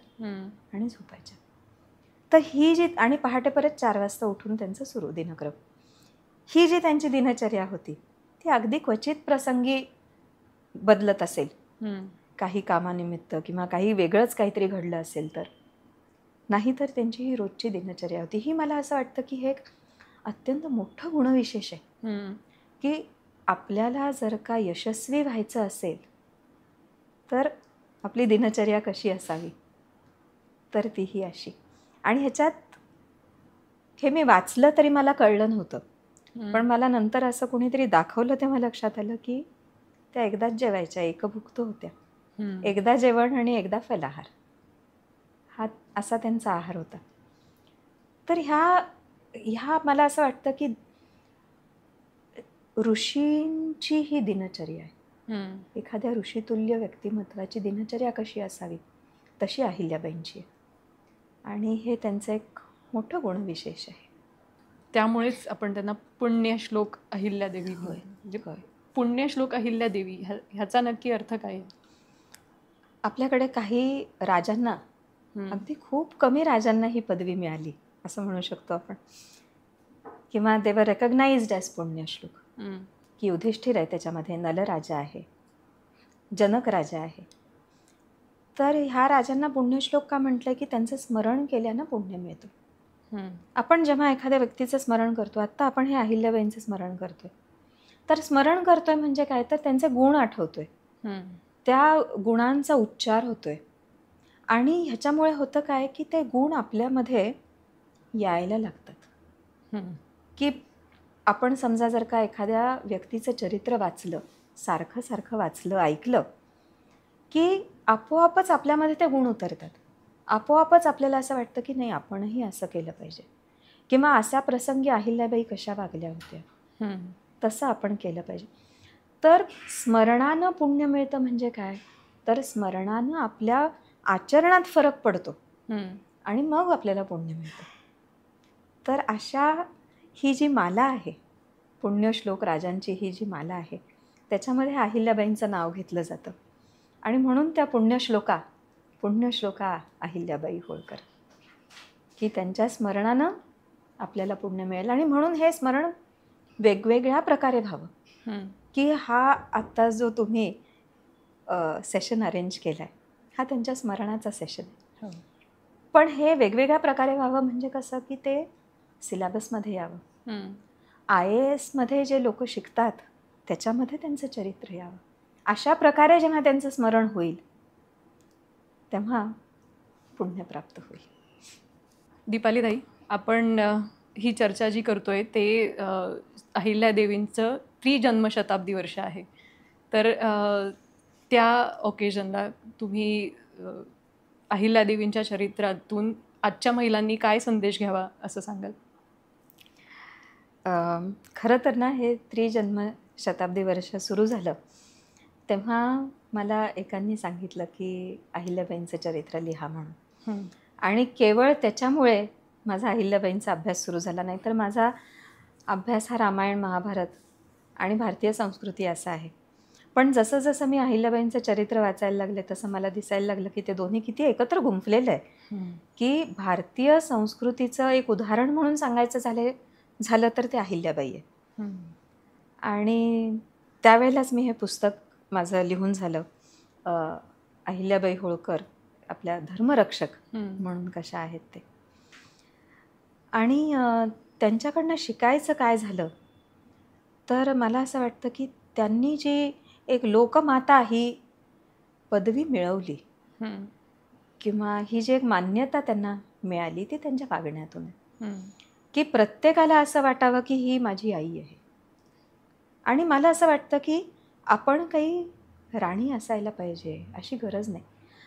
Speaker 1: आणि झोपायच्या. तर ही जी, आणि पहाटे परत 4 वाजता उठून त्यांचं सुरू दिनक्रम. ही जी त्यांची दिनचर्या होती ती अगदी क्वचित प्रसंगी बदलत असेल, काही कामानिमित्त किंवा काही वेगळंच काहीतरी घडलं असेल तर, नाहीतर त्यांची ही रोजची दिनचर्या होती. ही मला असं वाटतं की हे एक अत्यंत मोठं गुणविशेष आहे की आपल्याला जर का यशस्वी व्हायचं असेल तर आपली दिनचर्या कशी असावी, तर तीही अशी. आणि ह्याच्यात हे मी वाचलं तरी मला कळलं नव्हतं, पण मला नंतर असं कोणीतरी दाखवलं तेव्हा लक्षात आलं की त्या एकदाच जेवायच्या, एकभुक्त होत्या. एकदा जेवण आणि एकदा फलाहार, हा असा त्यांचा आहार होता. तर ह्या मला असं वाटतं की ऋषींची ही दिनचर्या आहे. एखाद्या ऋषितुल्य व्यक्तिमत्वाची दिनचर्या कशी असावी तशी अहिल्याबाईंची आहे, आणि हे त्यांचं एक मोठं गुणविशेष आहे.
Speaker 2: त्यामुळेच आपण त्यांना पुण्यश्लोक अहिल्यादेवी म्हणजे पुण्यश्लोक अहिल्यादेवी ह्याचा नक्की अर्थ काय आहे?
Speaker 1: आपल्याकडे काही राजांना, अगदी खूप कमी राजांना ही पदवी मिळाली असं म्हणू शकतो आपण, किंवा दे वर रेकग्नाइज्ड ॲज पुण्यश्लोक. की युधिष्ठिर आहे, त्याच्यामध्ये नलराजा आहे, जनक राजा आहे. तर ह्या राजांना पुण्यश्लोक का म्हटलं की त्यांचं स्मरण केल्यानं पुण्य मिळतं. आपण जेव्हा एखाद्या व्यक्तीचं स्मरण करतो, आत्ता आपण हे अहिल्याबाईंचं स्मरण करतोय, तर स्मरण करतोय म्हणजे काय, तर त्यांचे गुण आठवतोय, त्या गुणांचा उच्चार होतोय, आणि ह्याच्यामुळे होतं काय की ते गुण आपल्यामध्ये यायला लागतात. की आपण समजा जर का एखाद्या व्यक्तीचं चरित्र वाचलं, सारखं सारखं वाचलं, ऐकलं, की आपोआपच आपल्यामध्ये ते गुण उतरतात. आपोआपच आपल्याला असं वाटतं की नाही, आपणही असं केलं पाहिजे, किंवा अशा प्रसंगी अहिल्याबाई कशा वागल्या होत्या तसं आपण केलं पाहिजे. तर स्मरणानं पुण्य मिळतं म्हणजे काय, तर स्मरणानं आपल्या आचरणात फरक पडतो आणि मग आपल्याला पुण्य मिळतं. तर अशा ही जी माला आहे, पुण्यश्लोक राजांची ही जी माला आहे, त्याच्यामध्ये अहिल्याबाईंचं नाव घेतलं जातं, आणि म्हणून त्या पुण्यश्लोका अहिल्याबाई होळकर, की त्यांच्या स्मरणानं आपल्याला पुण्य मिळेल. आणि म्हणून हे स्मरण वेगवेगळ्या प्रकारे व्हावं, की हा आत्ता जो तुम्ही सेशन अरेंज केला आहे हा त्यांच्या स्मरणाचा सेशन आहे. पण हे वेगवेगळ्या प्रकारे व्हावं म्हणजे कसं की ते सिलेबसमध्ये यावं. IAS मध्ये जे लोक शिकतात त्याच्यामध्ये त्यांचं चरित्र यावं. अशा प्रकारे जेव्हा त्यांचं स्मरण होईल तेव्हा पुण्य प्राप्त होईल.
Speaker 2: दीपालीताई, आपण ही चर्चा जी करतोय ते अहिल्यादेवींचं त्रिजन्मशताब्दी वर्ष आहे. तर त्या ओकेजनला तुम्ही अहिल्यादेवींच्या चरित्रातून आजच्या महिलांनी काय संदेश घ्यावा असं सांगाल?
Speaker 1: खरं तर ना, हे त्रिजन्म शताब्दी वर्ष सुरू झालं तेव्हा मला एकांनी सांगितलं की अहिल्याबाईंचं चरित्र लिहा म्हणून. आणि केवळ त्याच्यामुळे माझा अहिल्याबाईंचा अभ्यास सुरू झाला. नाही तर माझा अभ्यास हा रामायण, महाभारत आणि भारतीय संस्कृती असा आहे. पण जसं जसं मी अहिल्याबाईंचं चरित्र वाचायला लागले तसं मला दिसायला लागलं की ते दोन्ही किती एकत्र गुंफलेलं आहे. की भारतीय संस्कृतीचं एक उदाहरण म्हणून सांगायचं झालं तर ते अहिल्याबाई आहे. आणि त्यावेळेलाच मी हे पुस्तक माझं लिहून झालं, अहिल्याबाई होळकर आपल्या धर्मरक्षक म्हणून कशा आहेत ते. आणि त्यांच्याकडनं शिकायचं काय झालं तर मला असं वाटतं की त्यांनी जी एक लोकमाता ही पदवी मिळवली किंवा ही जी एक मान्यता त्यांना मिळाली ती त्यांच्या वागण्यातून आहे. की प्रत्येकाला असं वाटावं की ही माझी आई आहे. आणि मला असं वाटतं की आपण काही राणी असायला पाहिजे अशी गरज नाही.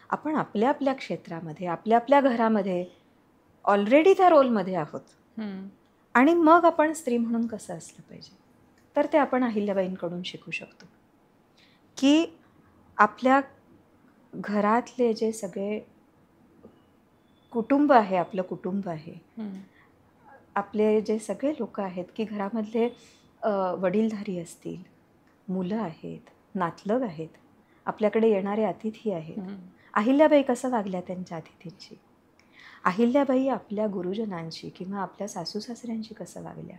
Speaker 1: आपण आपल्या आपल्या क्षेत्रामध्ये, आपल्या आपल्या घरामध्ये ऑलरेडी त्या रोलमध्ये आहोत. आणि मग आपण स्त्री म्हणून कसं असलं पाहिजे तर ते आपण अहिल्याबाईंकडून शिकू शकतो. की आपल्या घरातले जे सगळे कुटुंब आहे, आपलं कुटुंब आहे, आपले जे सगळे लोक आहेत की घरामधले वडीलधारी असतील, मुलं आहेत, नातलग आहेत, आपल्याकडे येणारे अतिथी आहेत. अहिल्याबाई कसं वागल्या त्यांच्या अतिथींशी, अहिल्याबाई आपल्या गुरुजनांशी किंवा आपल्या सासू सासऱ्यांशी कसं वागल्या,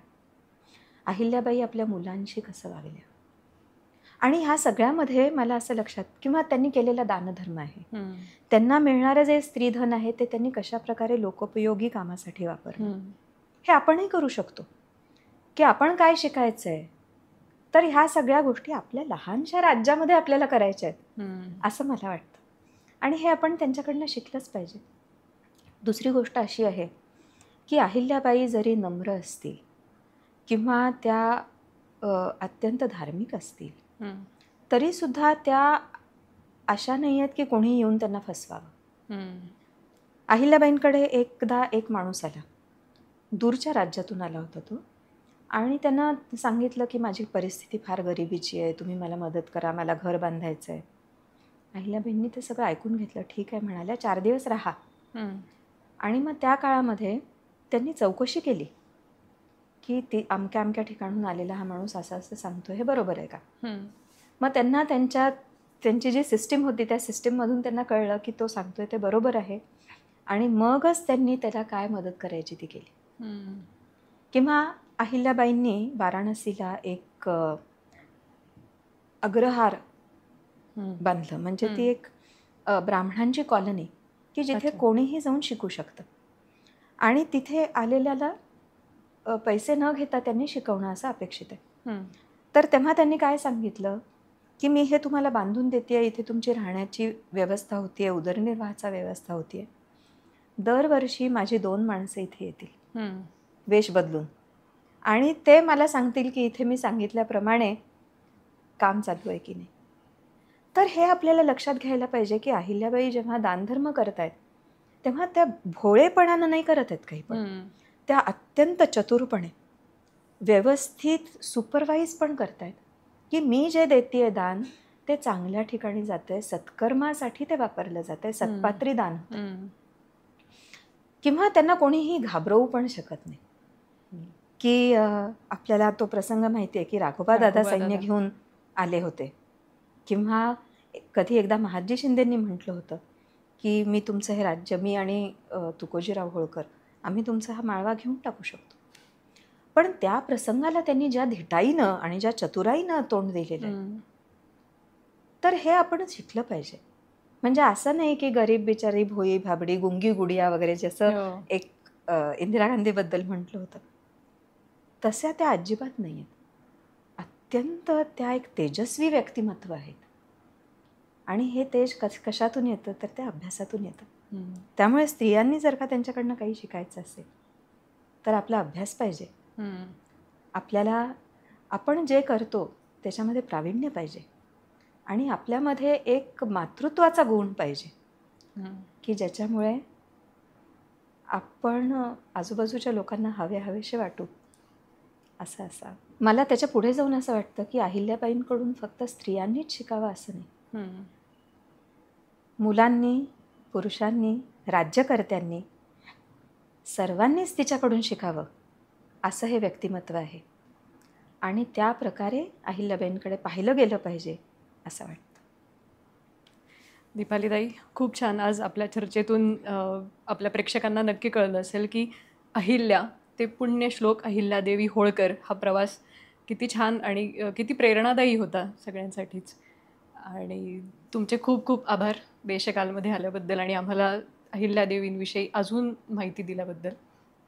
Speaker 1: अहिल्याबाई आपल्या मुलांशी कसं वागल्या. आणि ह्या सगळ्यामध्ये मला असं लक्षात, किंवा त्यांनी केलेला दानधर्म आहे, त्यांना मिळणारं जे स्त्रीधन आहे ते त्यांनी कशा प्रकारे लोकोपयोगी कामासाठी वापरलं हे आपणही करू शकतो. की आपण काय शिकायचं आहे तर ह्या सगळ्या गोष्टी आपल्या लहानशा राज्यामध्ये आपल्याला करायच्या आहेत असं मला वाटतं. आणि हे आपण त्यांच्याकडनं शिकलंच पाहिजे. दुसरी गोष्ट अशी आहे की अहिल्याबाई जरी नम्र असतील किंवा त्या अत्यंत धार्मिक असतील तरीसुद्धा त्या अशा नाही आहेत की कोणी येऊन त्यांना फसवावं. अहिल्याबाईंकडे एकदा एक माणूस आला, दूरच्या राज्यातून आला होता तो, आणि त्यांना सांगितलं की माझी परिस्थिती फार गरिबीची आहे, तुम्ही मला मदत करा, मला घर बांधायचं आहे. अहिल्याबाईंनी ते सगळं ऐकून घेतलं. ठीक आहे म्हणाल्या, 4 दिवस राहा. आणि मग त्या काळामध्ये त्यांनी चौकशी केली की ती अमक्या अमक्या ठिकाणून आलेला हा माणूस असं असं सांगतो, हे बरोबर आहे का. मग त्यांना त्यांची जी सिस्टीम होती त्या सिस्टीममधून त्यांना कळलं की तो सांगतोय ते बरोबर आहे. आणि मगच त्यांनी त्याला काय मदत करायची ती केली. किंवा अहिल्याबाईंनी वाराणसीला एक अग्रहार बांधलं, म्हणजे ती एक ब्राह्मणांची कॉलनी की जिथे कोणीही जाऊन शिकू शकतं. आणि तिथे आलेल्याला पैसे न घेता त्यांनी शिकवणं असं अपेक्षित आहे. तर तेव्हा त्यांनी काय सांगितलं की मी हे तुम्हाला बांधून देते, इथे तुमची राहण्याची व्यवस्था होती आहे, उदरनिर्वाहाचा व्यवस्था होती आहे. दरवर्षी माझी 2 माणसं इथे येतील वेश बदलून, आणि ते मला सांगतील की इथे मी सांगितल्याप्रमाणे काम चालू आहे की नाही. तर हे आपल्याला लक्षात घ्यायला पाहिजे की अहिल्याबाई जेव्हा दानधर्म करत आहेत तेव्हा त्या भोळेपणानं नाही करत आहेत काही, पण त्या अत्यंत चतुरपणे व्यवस्थित सुपरवाईज पण करतायत की मी जे देते दान ते चांगल्या ठिकाणी जातं आहे, सत्कर्मासाठी ते वापरलं जातं आहे, सत्पात्री दान होतं. किंवा त्यांना कोणीही घाबरवू पण शकत नाही. की आपल्याला तो प्रसंग माहिती आहे की राघोबा दादा सैन्य घेऊन आले होते, किंवा कधी एकदा महादजी शिंदेंनी म्हटलं होतं की मी तुमचं हे राज्य, मी आणि तुकोजीराव होळकर, आम्ही तुमचा हा माळवा घेऊन टाकू शकतो. पण त्या प्रसंगाला त्यांनी ज्या धिटाईनं आणि ज्या चतुराईनं तोंड दिलेलं आहे, तर हे आपण शिकलं पाहिजे. म्हणजे असं नाही की गरीब बिचारी भोई भाबडी गुंगी गुडिया वगैरे जसं एक इंदिरा गांधीबद्दल म्हटलं होतं, तशा त्या अजिबात नाही आहेत. अत्यंत त्या एक तेजस्वी व्यक्तिमत्व आहेत. आणि हे तेज कशातून येतं तर त्या अभ्यासातून येतं. त्यामुळे स्त्रियांनी जर का त्यांच्याकडनं काही शिकायचं असेल तर आपला अभ्यास पाहिजे. आपल्याला आपण जे करतो त्याच्यामध्ये प्रावीण्य पाहिजे आणि आपल्यामध्ये एक मातृत्वाचा गुण पाहिजे की ज्याच्यामुळे आपण आजूबाजूच्या लोकांना हवेसे वाटू असं असा. मला त्याच्या पुढे जाऊन असं वाटतं की अहिल्याबाईंकडून फक्त स्त्रियांनीच शिकावं असं नाही. मुलांनी, पुरुषांनी, राज्यकर्त्यांनी सर्वांनीच तिच्याकडून शिकावं असं हे व्यक्तिमत्व आहे आणि त्या प्रकारे अहिल्याबाईंकडे पाहिलं गेलं पाहिजे असं वाटतं.
Speaker 2: दीपालीताई, खूप छान. आज आपल्या चर्चेतून आपल्या प्रेक्षकांना नक्की कळलं असेल की अहिल्या ते पुण्यश्लोक अहिल्यादेवी होळकर हा प्रवास किती छान आणि किती प्रेरणादायी होता सगळ्यांसाठीच. आणि तुमचे खूप खूप आभार देशकालमध्ये आल्याबद्दल आणि आम्हाला अहिल्यादेवींविषयी अजून माहिती दिल्याबद्दल.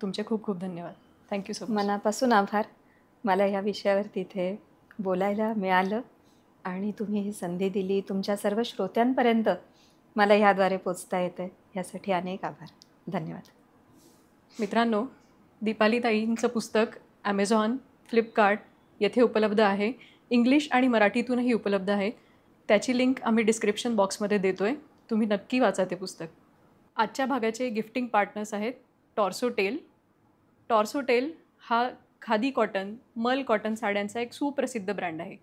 Speaker 2: तुमचे खूप खूप धन्यवाद. Thank you so much.
Speaker 1: मनापासून आभार. मला या विषयावरती इथे बोलायला मिळालं आणि तुम्ही ही संधी दिली. तुमच्या सर्व श्रोत्यांपर्यंत मला ह्याद्वारे पोचता येतं यासाठी अनेक आभार. धन्यवाद.
Speaker 2: मित्रांनो, दीपालीताईंचं पुस्तक ॲमेझॉन, फ्लिपकार्ट येथे उपलब्ध आहे. इंग्लिश आणि मराठीतूनही उपलब्ध आहे. त्याची लिंक आम्ही डिस्क्रिप्शन बॉक्समध्ये देतो आहे. तुम्ही नक्की वाचा ते पुस्तक. आजच्या भागाचे गिफ्टिंग पार्टनर्स आहेत टॉर्सोटेल. टॉर्सोटेल हा खादी कॉटन, मल कॉटन साड्यांचा एक सुप्रसिद्ध ब्रँड आहे.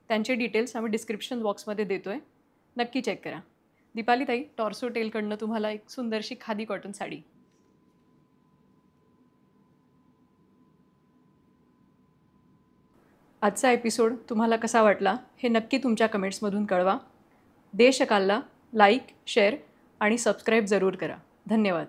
Speaker 2: त्यांचे डिटेल्स आम्ही डिस्क्रिप्शन बॉक्समध्ये देतो आहे. नक्की चेक करा. दीपालीताई, टॉर्सोटेलकडनं तुम्हाला एक सुंदरशी खादी कॉटन साडी. आजचा एपिसोड तुम्हाला कसा वाटला हे नक्की तुमच्या कमेंट्समधून कळवा. देशकालला लाईक, शेअर आणि सबस्क्राईब जरूर करा. धन्यवाद.